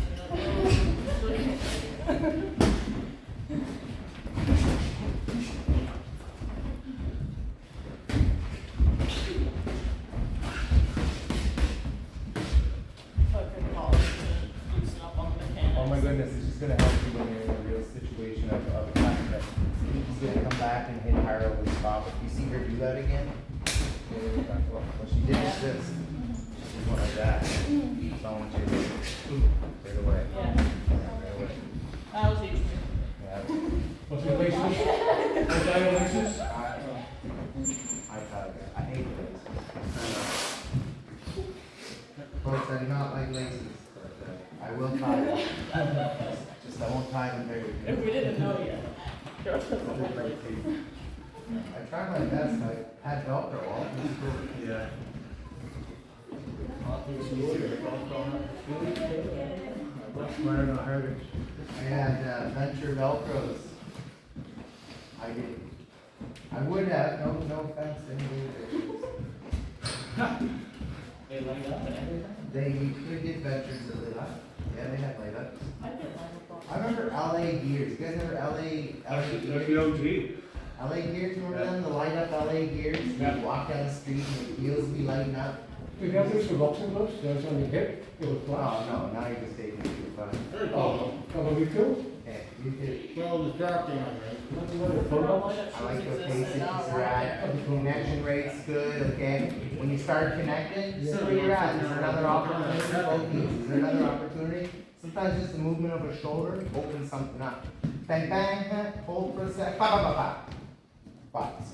Oh my goodness, it's just gonna help you when you're in a real situation of fact that he's gonna come back and hit Harold with spot. If you see her do that again, what she did was this. She went like that. So I want you to straight away. Yeah. Right away. That was easy. Yeah. What's your laces? What's your laces? I hate laces. Folks, I do not like laces, but I will tie them. Just I won't tie them very If good. we didn't know yet. I try my best. I had Velcro all through school. Yeah. Smarter, not harder. I had Venture Velcros. I did. I would have, no offense to anybody. They light up and everything? They did Ventures that lit up. Yeah, they had light up. I didn't like it. I remember LA Gears. You guys remember LA Gears? LA Gears, remember them? The light up LA Gears? You walk down the street and the wheels would be lighting up. We got this for boxing gloves. There's on your hip. It was Oh, flash. no, now you're just taking it too far. Oh, that would be cool. Okay, you did. Well, the drafting on it. That's another photo. I like the pace that you're at, the connection rate's good, okay? When you start connecting, this is where you're at, is there another opportunity, focus, is there another opportunity? Sometimes just the movement of a shoulder opens something up. Bang, bang, hold for a sec, ba, ba, ba, ba. Box.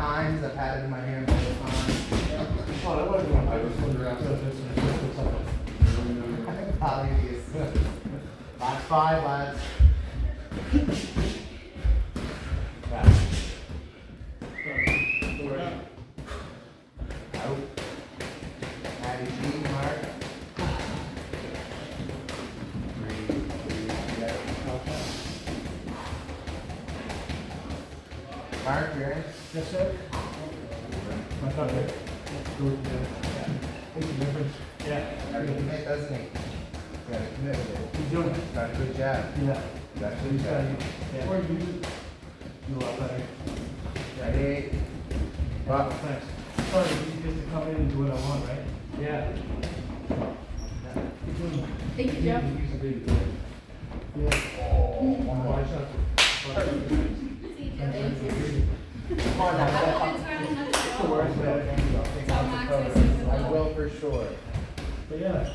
times, I've had it in my hand all the time. Oh, that wasn't one. I was wondering if something. Probably is. Last 5, lads. Out. Matty G, Mark. Mark, you're in? Yes, sir. My God, right? Good, yeah. Makes a difference. Yeah. Got to commit, doesn't he? Got to commit with it. He's doing it. Got a good job. Yeah. Got a good job. Yeah. Or you do a lot better. Ready? Well, Thanks. Sorry, you get to come in and do what I want, right? Yeah. Thank you, Jeff. come on now. The worst way I will for sure. But yeah.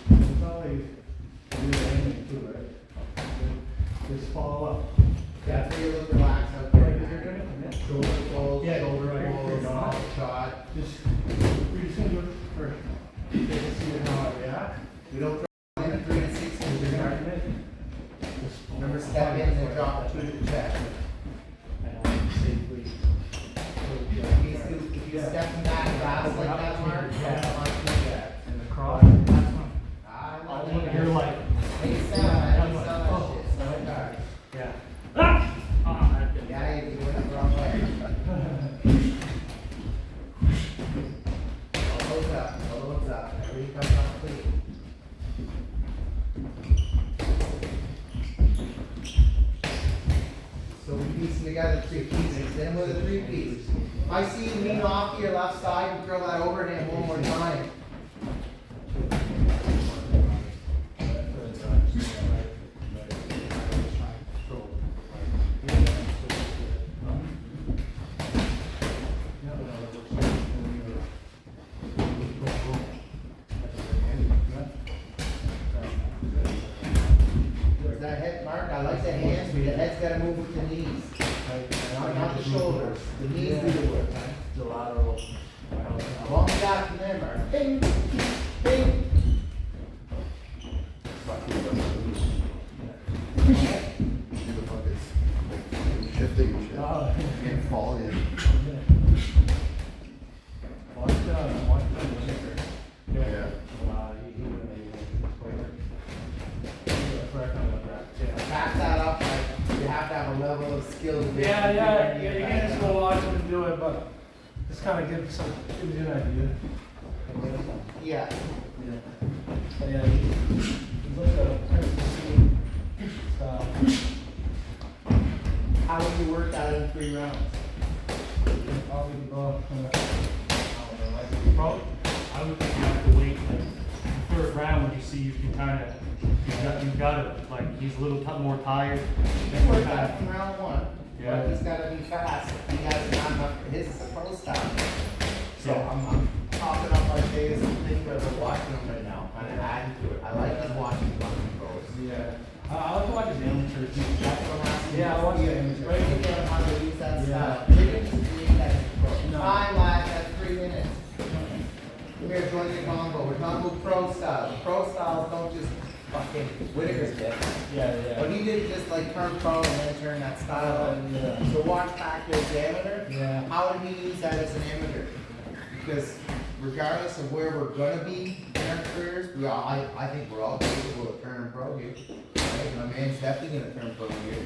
It's always do anything too, right? Just follow up. That's where you look relaxed out there. You're doing it? Shoulder pulls, Yeah, shoulder right. pulls, mouth shot. Just, we're just gonna do it first. Just see how I react. We don't throw in a 3 to 6 We're inches. starting it. Remember, step in and drop 2 to the chest. Safely. If you step in that fast like that, Mark, Yeah. on that. And the cross, that's one. I I love want it. to hear like, Hey, Sam, I didn't sell that shit. Sell it back. yeah. Yeah, you went the wrong way. Elbows up, everything comes up clean. So we piece them together 3 pieces, then with a 3 piece. If I see you lean off to your left side, you throw that over and then one more time. Does that head, Mark? I like the hands, but the head's gotta move with the knees. Not the shoulders, the knees do the work. The lateral. Long shot from there, Mark. Bing, bing. Do the buckets. Shifting and shit. Oh. Can't fall in. Watch the kicker. Yeah. Back that up, like, you have to have a level of skill. to be able to do Yeah, it. you can just go watch them do it, but just kind of gives you an idea. Yeah. But yeah, he's like a kind of style. How would you work that in 3 rounds? Probably go, I don't know, like, probably, I would think you have to wait like the third round when you see you can kind of, you've got it, like he's a little more tired. You can work that from round 1, Yeah. but he's gotta be fast. He has not enough, his is a pro style. So Yeah. I'm topping up my days and things that we're watching him right now, kind of adding to it. I like his watching fucking pros. yeah. I like to watch his amateurs too. That's what I'm asking. Yeah, I watch you. the amateurs. Break it down how to use that Yeah. style. 3 minutes is 3 minutes. No. Time lads, that's 3 minutes. Come here, join the combo. We're talking about pro styles. Pro styles don't just fucking Whitaker's did. Yeah, But he didn't just like turn pro and then turn that style on. Yeah. So watch back to his amateur. Yeah. How did he use that as an amateur? Because regardless of where we're gonna be in our careers, I think we're all capable of turning pro here. Right? My man's definitely gonna turn pro here.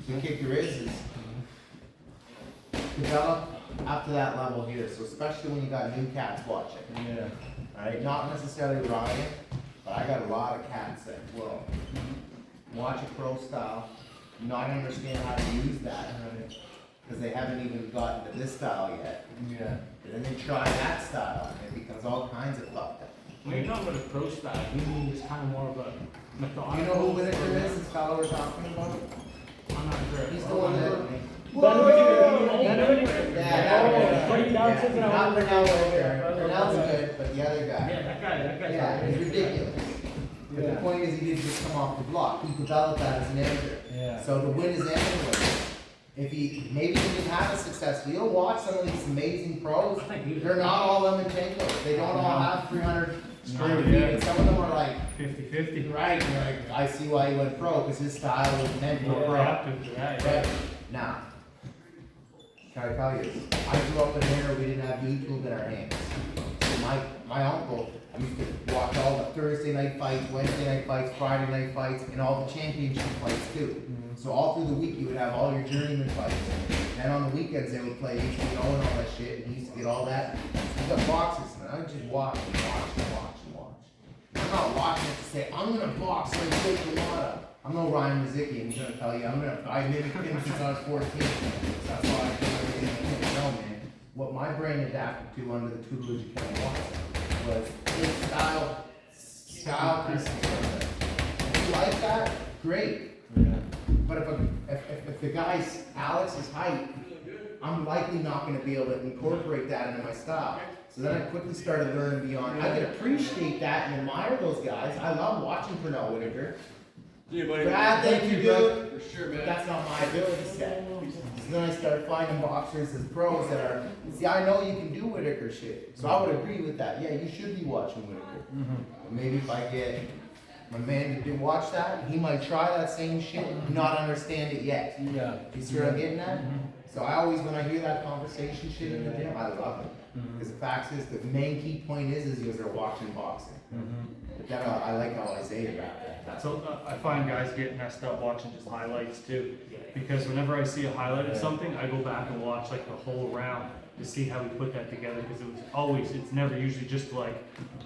The kicker is develop up to that level here. So especially when you got new cats watching. Yeah. Alright, not necessarily Ryan, but I got a lot of cats that will watch a pro style, not understand how to use that, because they haven't even gotten to this style yet. Yeah. And then they try that style, and it becomes all kinds of fucked up. When you're talking about a pro style, you mean it's kind of more of a methodical. You know who Whitaker is, this fellow we're talking about? I'm not sure. He's the one that. Yeah, Put you down, sit down. Not Purnell Whitaker. Purnell's good, but the other guy. Yeah, that guy. Yeah, he's ridiculous. But the point is, he didn't just come off the block. He developed that as an amateur. Yeah. So to win his amateur, if he maybe he didn't have a successful, you'll watch some of these amazing pros. They're not all Lomachenko. They don't all have 300 straight feet. And some of them are like 50-50. right. You're like, I see why he went pro because his style was meant for Yeah, pro. yeah. Right. Now, can I tell you? I grew up in an era we didn't have YouTube in our hands. So my uncle used to watch all the Thursday night fights, Wednesday night fights, Friday night fights, and all the championship fights too. So all through the week you would have all your journeyman fights. And on the weekends they would play HBO and all that shit, and he used to get all that. He got boxes, and I would just watch and watch and watch and watch. I'm not watching it to say, I'm gonna box like Jake LaMotta. I'm no Ryan Mazicki, and he's gonna tell you, I mimicked him since I was 14. That's why I do everything I can. No, man. What my brain adapted to under the tutelage of Ken Watson was his style pieces. If you like that, great. But if the guy's Alex's height, I'm likely not gonna be able to incorporate that into my style. So then I quickly started learning beyond. I can appreciate that and admire those guys. I love watching Pernell Whitaker. Brad, thank you, dude. For sure, man. That's not my ability set. So then I started finding boxers as pros that are, see, I know you can do Whitaker shit. So I would agree with that. Yeah, you should be watching Whitaker. Maybe if I get my man to watch that, he might try that same shit, not understand it yet. Yeah. You see what I'm getting at? So I always, when I hear that conversation shit in the gym, I love it. Because the fact is, the main key point is you guys are watching boxing. But then I like how I say about that. So I find guys get messed up watching just highlights too, because whenever I see a highlight of something, I go back and watch like the whole round to see how we put that together, because it's never usually just like,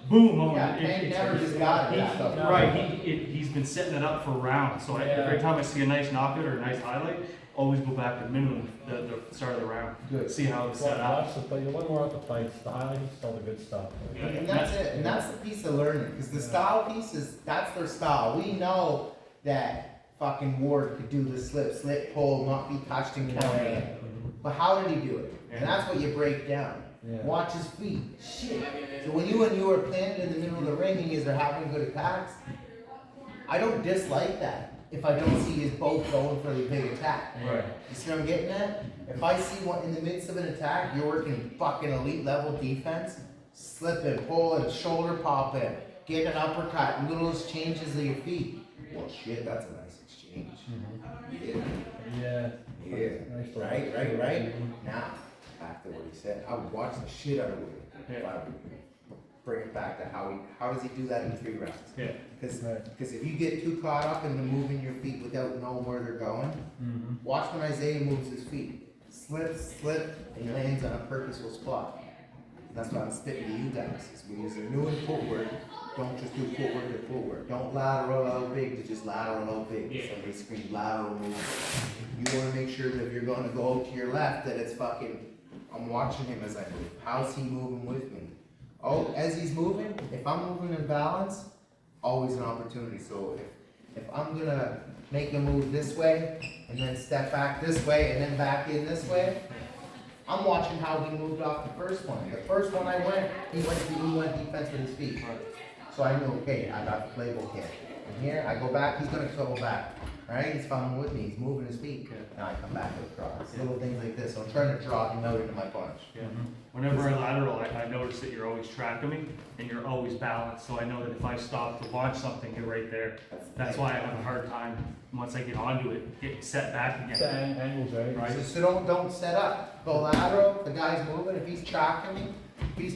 boom, oh, Yeah, Hank never just got it. He- Yeah. Right, he's been setting it up for rounds, so every time I see a nice knockout or a nice highlight, always go back to minimum the start of the round, Good. see how it's set up. But you learn more about the fights, the highlights, all the good stuff. And that's it, and that's the piece of learning, because the style piece that's their style. We know that fucking Ward could do the slip, pull, not be touched and counter it. But how did he do it? And that's what you break down. Yeah. Watch his feet. Shit. So when you are planted in the middle of the ring and you're having good attacks, I don't dislike that if I don't see you both going for the big attack. Right. You see what I'm getting at? If I see one in the midst of an attack, you're working fucking elite level defense, slipping, pulling, shoulder popping, getting an uppercut, and little exchanges of your feet. Well, shit, that's a nice exchange. Yeah. Yeah. Nice to Right. Now, back to what he said. I would watch the shit out of it. If I would bring it back to how does he do that in 3 rounds? Yeah. Because if you get too caught up into moving your feet without knowing where they're going, watch when Isaiah moves his feet. Slip, and he lands on a purposeful spot. That's what I'm spitting to you guys. Is when you're new in footwork, don't just do footwork to footwork. Don't lateral out big to just lateral out big. Somebody screamed lateral move. You want to make sure that if you're going to go to your left, that it's fucking, I'm watching him as I move. How's he moving with me? Oh, as he's moving, if I'm moving in balance, always an opportunity. So if I'm gonna make a move this way, and then step back this way, and then back in this way, I'm watching how he moved off the first one. The first one I went, he went defense with his feet. So I knew, okay, I got the playbook here. And here, I go back, he's gonna go back. Alright, he's following with me, he's moving his feet. Now I come back to the cross. Little things like this. So I'm trying to draw him out into my punch. Yeah. Whenever I lateral, I notice that you're always tracking me and you're always balanced. So I know that if I stop to launch something, you're right there. That's why I have a hard time once I get onto it, getting set back The again. angles, right? Right. So don't set up. Go lateral, the guy's moving, if he's tracking me, you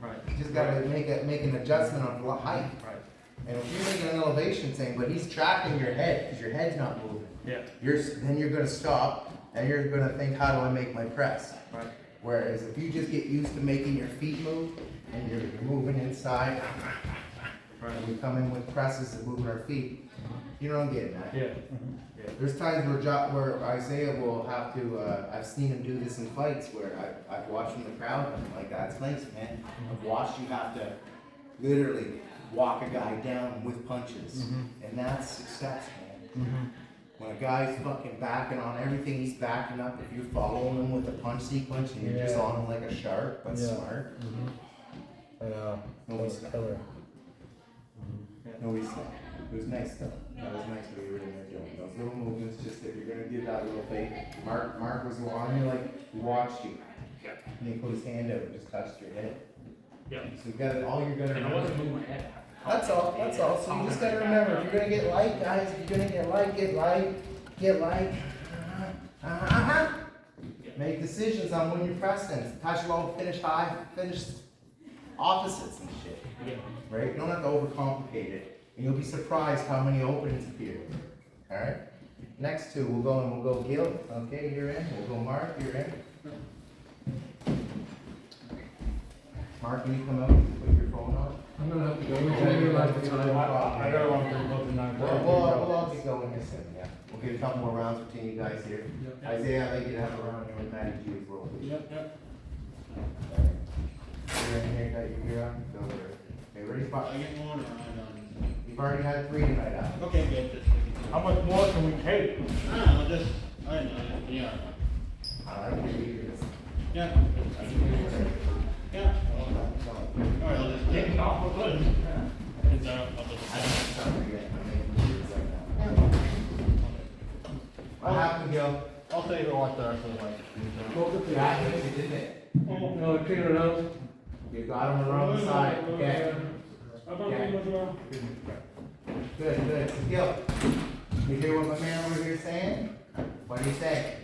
Right. just gotta make an adjustment on the height. Right. And if you're making an elevation thing, but he's tracking your head, because your head's not moving. Yeah. Then you're gonna stop, and you're gonna think, how do I make my press? Right. Whereas if you just get used to making your feet move, and you're moving inside, and we come in with presses and moving our feet, you know what I'm getting at? Yeah. There's times where Isaiah will have to, I've seen him do this in fights where I've watched from the crowd and I'm like, that's nice, man. I've watched you have to literally walk a guy down with punches. And that's success, man. When a guy's fucking backing on everything he's backing up, if you're following him with a punch sequence and you're just on him like a shark, but smart, I know. nobody's not. Killer. Nobody's not. It was nice though. That was nice what you were in there doing. Those little movements, just if you're gonna give that little fake. Mark was on you, like, he watched you. And he put his hand out and just touched your head. Yeah. So you gotta, all you're gonna And I wasn't remember. moving my head. That's all, that's all. So you just gotta remember, if you're gonna get light, guys, if you're gonna get light, get light. Make decisions on when you're pressing. Touch low, finish high, finish opposites and shit. Yeah. Right? You don't have to overcomplicate it. And you'll be surprised how many openings appear. Alright? Next two, we'll go Gil. Okay, you're in. We'll go Mark, you're in. Mark, can you come out and put your phone on? I'm gonna have to go. We'll realize the time. I got one pretty close to 9:30. We'll all get going here soon, yeah. We'll get a couple more rounds between you guys here. Isaiah, I'd like you to have a round here with Matty G as well, please. Yep. You're in here, got your gear on, go over. Okay, ready, spot. I get one or You've already had 3 tonight, Al. Okay, good. How much more can we take? I don't know, just, I don't know, yeah. I like your eagerness. Yeah. Yeah. Alright, I'll just take it off of it. It's, I'll I just. don't forget, I'm making moves right now. What happened, Gil? I'll take it off there for like. Walk up to Yeah, that. you did it. No, clean it out. You got him on the wrong side, okay. Good. So Gil, you hear what my man over here saying? What do you say?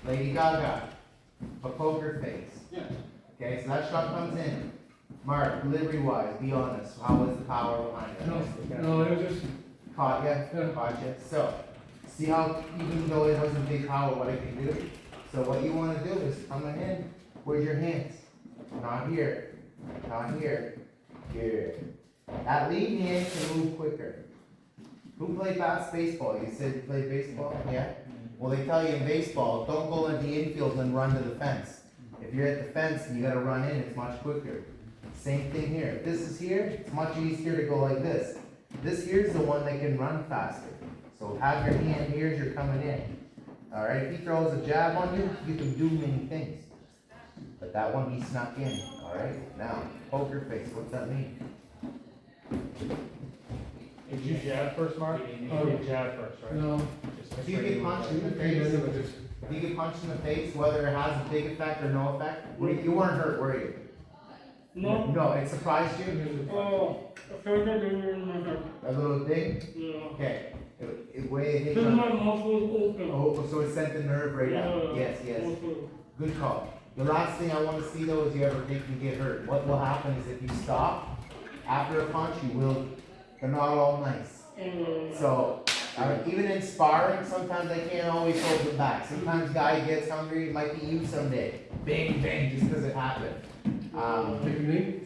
Lady Gaga, a poker face. Yeah. Okay, so that shot comes in. Mark, delivery wise, be honest, how was the power behind it? No, it was just, Caught ya? Yeah. Caught ya. So, see how even though it wasn't big power, what it can do? So what you wanna do is coming in, where's your hands? Not here, not here, here. That lead hand can move quicker. Who played baseball? You said you played baseball? Yeah? Well, they tell you in baseball, don't go in the infield and run to the fence. If you're at the fence and you gotta run in, it's much quicker. Same thing here. If this is here, it's much easier to go like this. This here's the one that can run faster. So have your hand here as you're coming in. Alright, if he throws a jab on you, you can do many things. But that one he snuck in. Alright, now, poker face, what's that mean? Did you jab first, Mark? You did jab first, right? no. Just If you get punched in the face, if you get punched in the face, whether it has a big effect or no effect, you weren't hurt, were you? No. No, it surprised you? Oh, I feel like I didn't remember. A little thing? Yeah. Okay. It way it hit Because you. my mouth was open. Oh, so it sent the nerve right out. Yes. Good call. The last thing I want to see though is you ever think you get hurt. What will happen is if you stop after a punch, they're not all nice. So, even in sparring, sometimes I can't always hold them back. Sometimes guy gets hungry, it might be you someday. Bang, bang, just because it happened.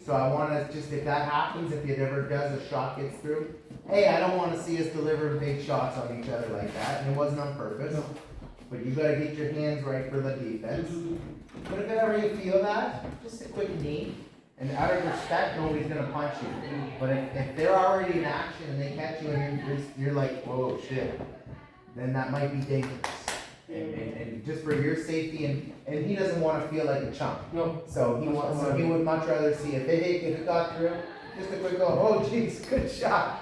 So I want to just, if that happens, if it ever does, a shot gets through, hey, I don't want to see us deliver big shots on each other like that, and it wasn't on purpose. But you gotta get your hands right for the defense. But if ever you feel that, just a quick knee, and out of respect, nobody's gonna punch you. But if they're already in action and they catch you and you're like, whoa, shit, then that might be dangerous. And just for your safety, and he doesn't wanna feel like a chump. No. So he would much rather see if it got through, just a quick go, oh jeez, good shot.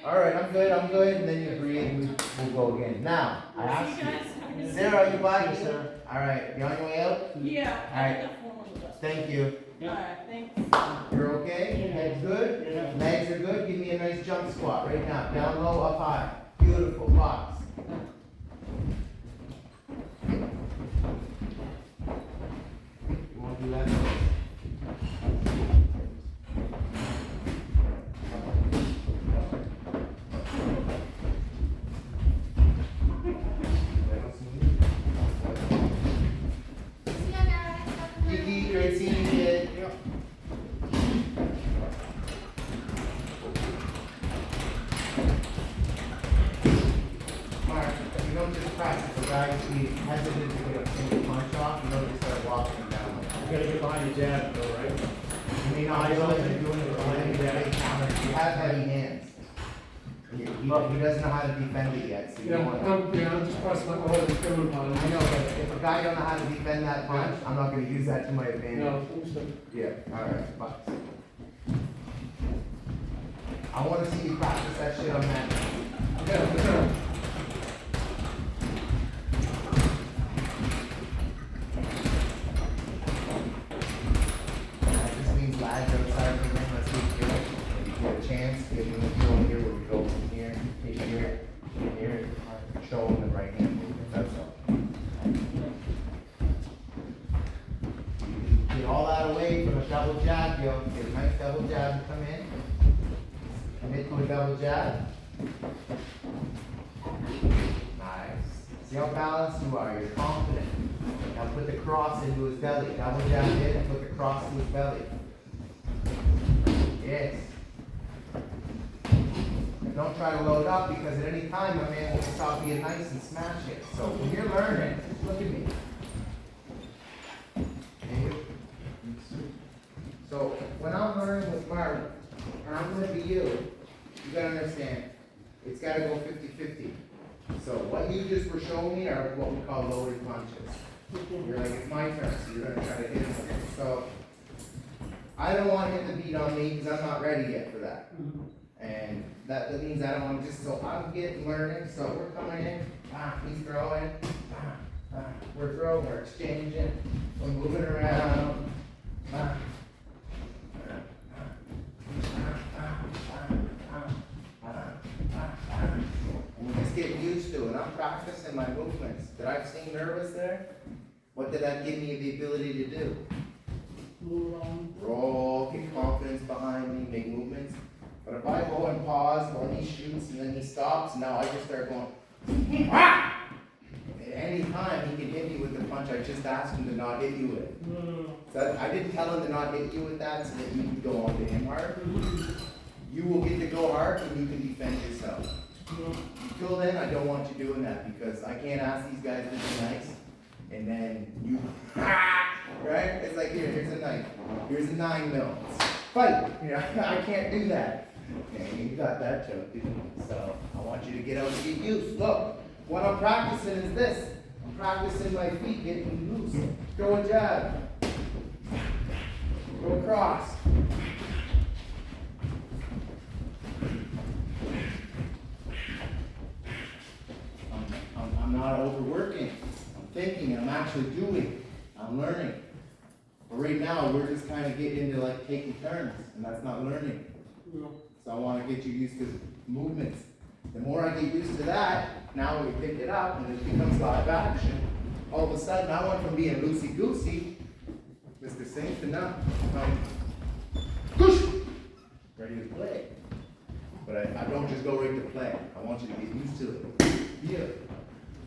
All right, I'm good, and then you breathe, and we'll go again. Now, I ask you, Sarah, are you back here? All right, you on your way out? Yeah. Alright. Thank you. Alright, thanks. You're okay? Head's good? Legs are good? Give me a nice jump squat right now. Down low, up high. Beautiful, box. You wanna do that? Kiki, great seeing you, kid. Mark, you don't just practice the guy who's hesitant to get a single punch off, you don't just start walking him down like that. You gotta get behind your jab though, right? You may not realize you're doing it behind your big counter. You have heavy hands. He doesn't know how to defend it yet, so you don't want to. I'm just pressing my whole finger upon it. I know, but if a guy don't know how to defend that punch, I'm not gonna use that to my advantage. No, understood. Yeah, alright, box. I wanna see you practice that shit on that. Go. That just means lads outside the ring, let's see if you get a chance, give him the drill here, where we go from here, to here, show him the right hand movement, that's all. Get all that away from a double jab, yo. Get a nice double jab and come in. Commit to a double jab. Nice. See how balanced you are. You're confident. Now put the cross into his belly. Double jab in and put the cross to his belly. Yes. And don't try to load up because at any time my man will stop being nice and smash it. So when you're learning, look at me. So when I'm learning with Mark, and I'm gonna be you, you gotta understand, it's gotta go 50-50. So what you just were showing me are what we call loaded punches. You're like, it's my turn, so you're gonna try to hit him with it. So I don't want him to beat on me because I'm not ready yet for that. And that means I don't want to so I'm getting learning, so we're coming in, he's throwing, we're throwing, we're exchanging, we're moving around. We're just getting used to it. I'm practicing my movements. Did I seem nervous there? What did that give me the ability to do? Roll, get confidence behind me, make movements. But if I go and pause while he shoots and then he stops, now I just start going, ah! At any time he can hit me with the punch I just asked him to not hit you with. So I didn't tell him to not hit you with that so that you could go on to him hard. You will get to go hard and you can defend yourself. Until then, I don't want you doing that because I can't ask these guys to be nice and then you, right? It's like, here's a knife, here's a 9mm. Fight! You know, I can't do that. Okay, you got that joke, didn't you? So I want you to get out and get used. Look, what I'm practicing is this. I'm practicing my feet getting loose. Throw a jab. Go across. I'm not overworking. I'm thinking, I'm actually doing. I'm learning. But right now, we're just kind of getting into like taking turns, and that's not learning. So I want to get you used to movements. The more I get used to that, now we pick it up and it becomes live action. All of a sudden, I went from being loosey-goosey, Mr. Singh, to now, ready to play. But I don't just go right to play. I want you to get used to it. Yeah.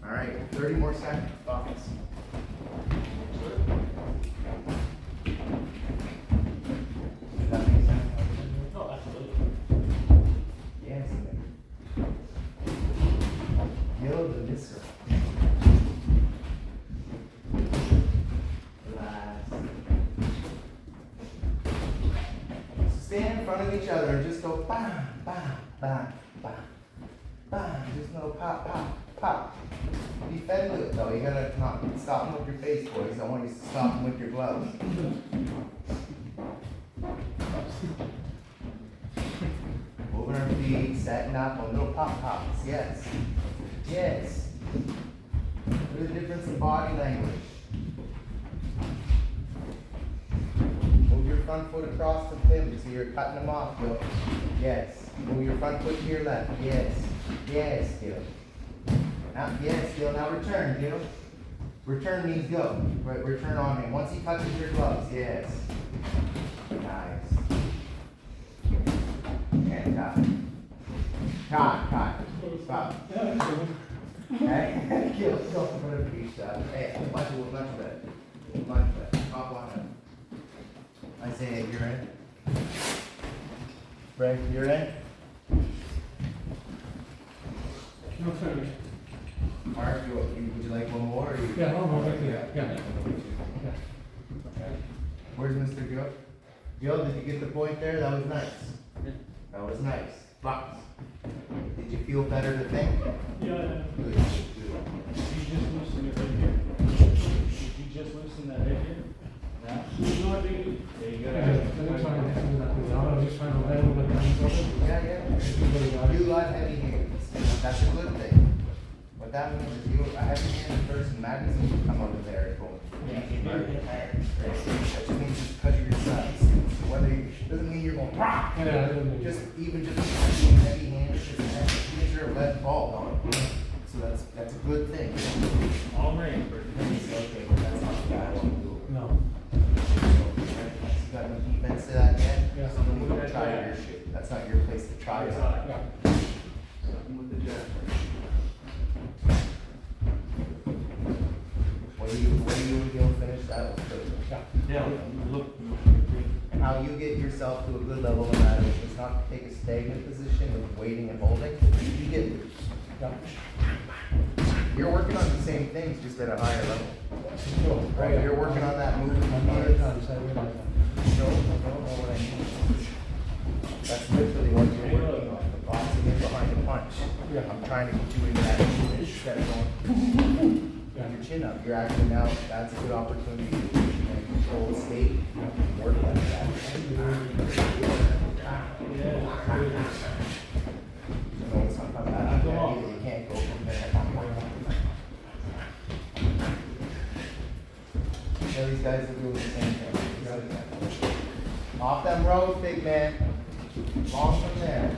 All right, 30 more seconds, Buckets. Does that make sense? Oh, absolutely. Yes. Yo, the misser. Relax. Stand in front of each other and just go bam, bam, bam, bam, bam. Just go pop, pop, pop. Defend it though. You gotta not stop him with your face, boys. I want you to stop him with your gloves. Moving our feet, setting up on little pop pops. Yes. Yes. There's a difference in body language. Move your front foot across the hip so you're cutting them off, Gil. Yes. Move your front foot to your left. Yes. Yes, Gil. Now, yes, Gil. Now return, Gil. Return means go. Right, return on him. Once he touches your gloves. Yes. Nice. And cut. Stop. Okay? Gil, go for the free shot. Hey, much better. Much better. Hop on it. Isaiah, you're in. Frank, you're in. No, sorry. Mark, would you like one more? Or you... Yeah, one more, yeah. Where's Mr. Gil? Gil, did you get the point there? That was nice. That was nice. Bucks. Did you feel better to think? Yeah. Good. Did you just loosen it right here? Did you just loosen that right here? Yeah. You know what I mean? There you I'm go. just trying to get something that goes out, I'm just trying to learn what I'm doing. Yeah, yeah. You got heavy hands, that's a good thing. What that means is you, a heavy handed person, magazine will come out of there and go. Yeah, if you do get tired. That just means it's because of your size. So whether you, doesn't mean you're going, rah! Yeah, I don't know. Just, even just being heavy handed, these are lead ball on. So that's a good thing. All right. Okay, but that's not bad. No. You got any defense to that yet? Yeah. Someone will try your shit. That's not your place to try it. Yeah. Something with the jack. When you'll finish that, was good. Yeah, look, And how you get yourself to a good level in that is not to take a stagnant position of waiting and holding. You get loose. Yeah. You're working on the same things, just at a higher level. Sure. Right, you're working on that movement. I'm not at times, I realize that. No, I don't know what I mean. That's literally what you're working on, the boxing in behind the punch. Yeah. I'm trying to get you into that position instead of going, Yeah. your chin up. You're actually now, that's a good opportunity to control the state, work like that. No, it's not coming out of that either. You can't go from there. Yeah, these guys are doing the same thing. Off them roads, big man. Long from there.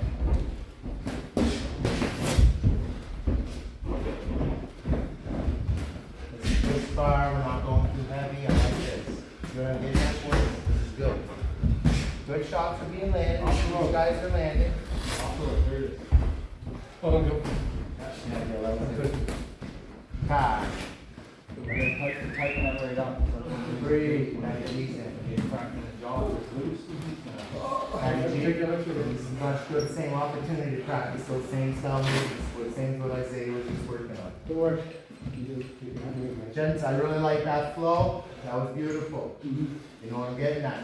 This far, we're not going too heavy. I like this. You're gonna get that for this. This is good. Good shots are being landed. These guys are landing. Oh, I'm good. Yeah, that was good. Kai. Tighten that right up. Breathe. Nice, decent. Cracking the jaw, it's loose. Take the other two. This is much good, same opportunity to practice those same style moves, same what Isaiah was just working on. Good work. You do, you can have me, mate. Gents, I really like that flow, that was beautiful. You know what I'm getting at?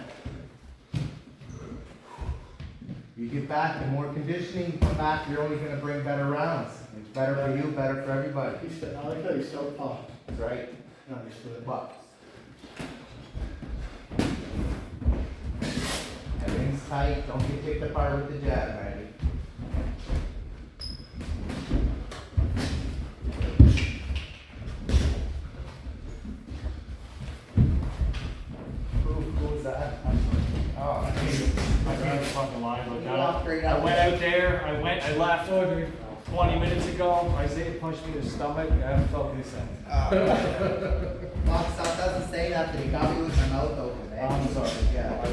You get back, the more conditioning you come back, you're only gonna bring better rounds. It's better for you, better for everybody. I like how you self-taught. That's right. Understood. Bucks. Everything's tight, don't get picked apart with the jab, Randy. Who was that? Oh, I can't fucking lie about You walked that. right I out went there. out there, I left 20 minutes ago, Isaiah punched me in the stomach, I haven't felt this since. Box stop doesn't say nothing, he got me with my mouth open, man. I'm sorry. Yeah, I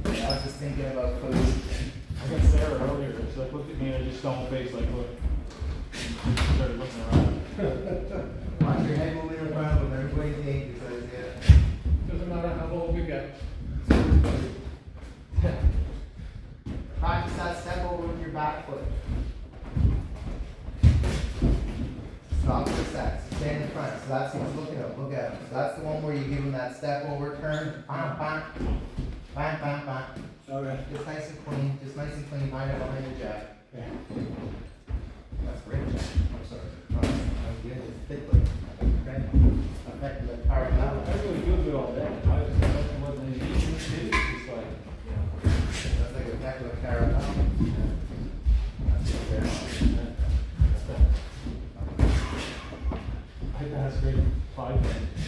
was just thinking about food. I got Sarah earlier, she like looked at me and I just stone face like, look. Started looking around. Watch your head moving in front of them, everybody's dangerous, Isaiah. Doesn't matter how old we get. Practice that step over with your back foot. Stop for sets, stand in front, so that's what he's looking at, look at him. So that's the one where you give him that step over, turn, bam, bam, bam, bam, bam. Okay. Just nice and clean, behind it, behind the jab. Yeah. That's great, I'm sorry. No, that's good, it's thick, okay? Affecting the power I level. really feel good all day. I was thinking more than you did. It's like, That's like a back of a caramel. That's good there. I think that's great. 5 minutes.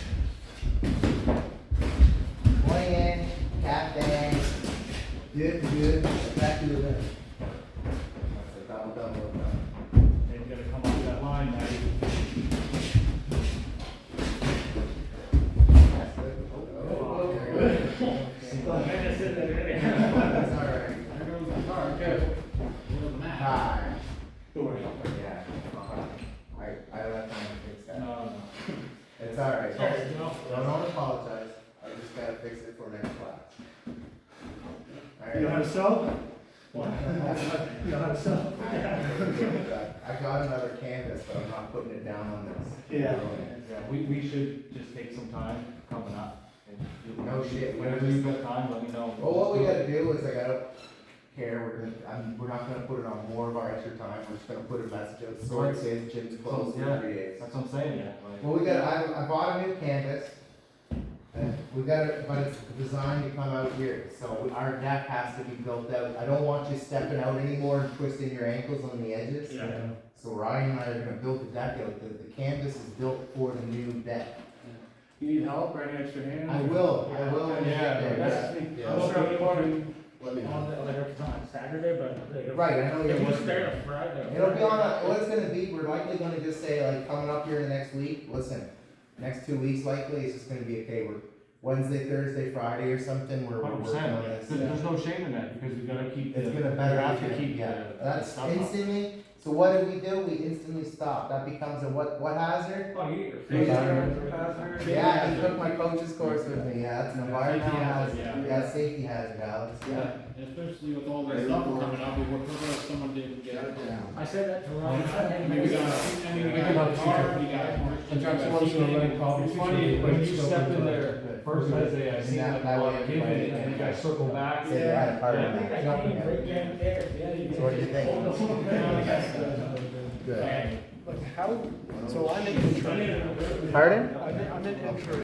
Going in, tap bang. Good, back to the left. That's a double. And you gotta come off that line, Matty. That's good. Oh, very good. That's all right. Hi. Yeah. I left time to fix that. No. It's all right. No. Don't apologize. I just gotta fix it for next class. All right. You know how to sew? You know how to sell? I got another canvas, but I'm not putting it down on this. Yeah. Yeah, we should just take some time coming up. And do- No shit. Whenever you've got time, let me know. Well, what we gotta do is I gotta care, we're not gonna put it on more of our extra time, we're just gonna put a message out, sorry, says gym's closed Yeah. for 3 days. That's what I'm saying, yeah. Like- Well, I bought a new canvas, We got it, but it's designed to come out here, so our deck has to be built out. I don't want you stepping out anymore and twisting your ankles on the edges. Yeah. So Ryan and I are gonna build the deck out, the canvas is built for the new deck. You need help or any extra hands? I will when we get there. That's, Yeah. I'm sure everyone Let me know. On the, like, it's on Saturday, but like. Right, I know you're If you working. start on Friday. It'll be on, what it's gonna be, we're likely gonna just say, like, coming up here in the next week, listen, next 2 weeks likely, it's just gonna be, okay, we're Wednesday, Thursday, Friday or something, we're working on this. There's no shame in that, because we gotta keep It's the. gonna better we have after, to keep yeah, the that's stuff up. instantly, so what do? We instantly stop, that becomes a what hazard? Oh, you. Yeah, he took my coach's course with me, yeah, it's an environmental hazard, yeah. yeah, safety hazard, Alex, yeah. Especially with all this stuff coming up, we were hoping if someone did get it. I said that to Ryan. Maybe we got, It's funny, when you step in there, first I say, I see And like that a lot way of kids, everybody and you guys can- circle back. Say they had a part I of think I that. can break in there. So what do you think? Good. How, so I'm in intro. Pardon? I'm in intro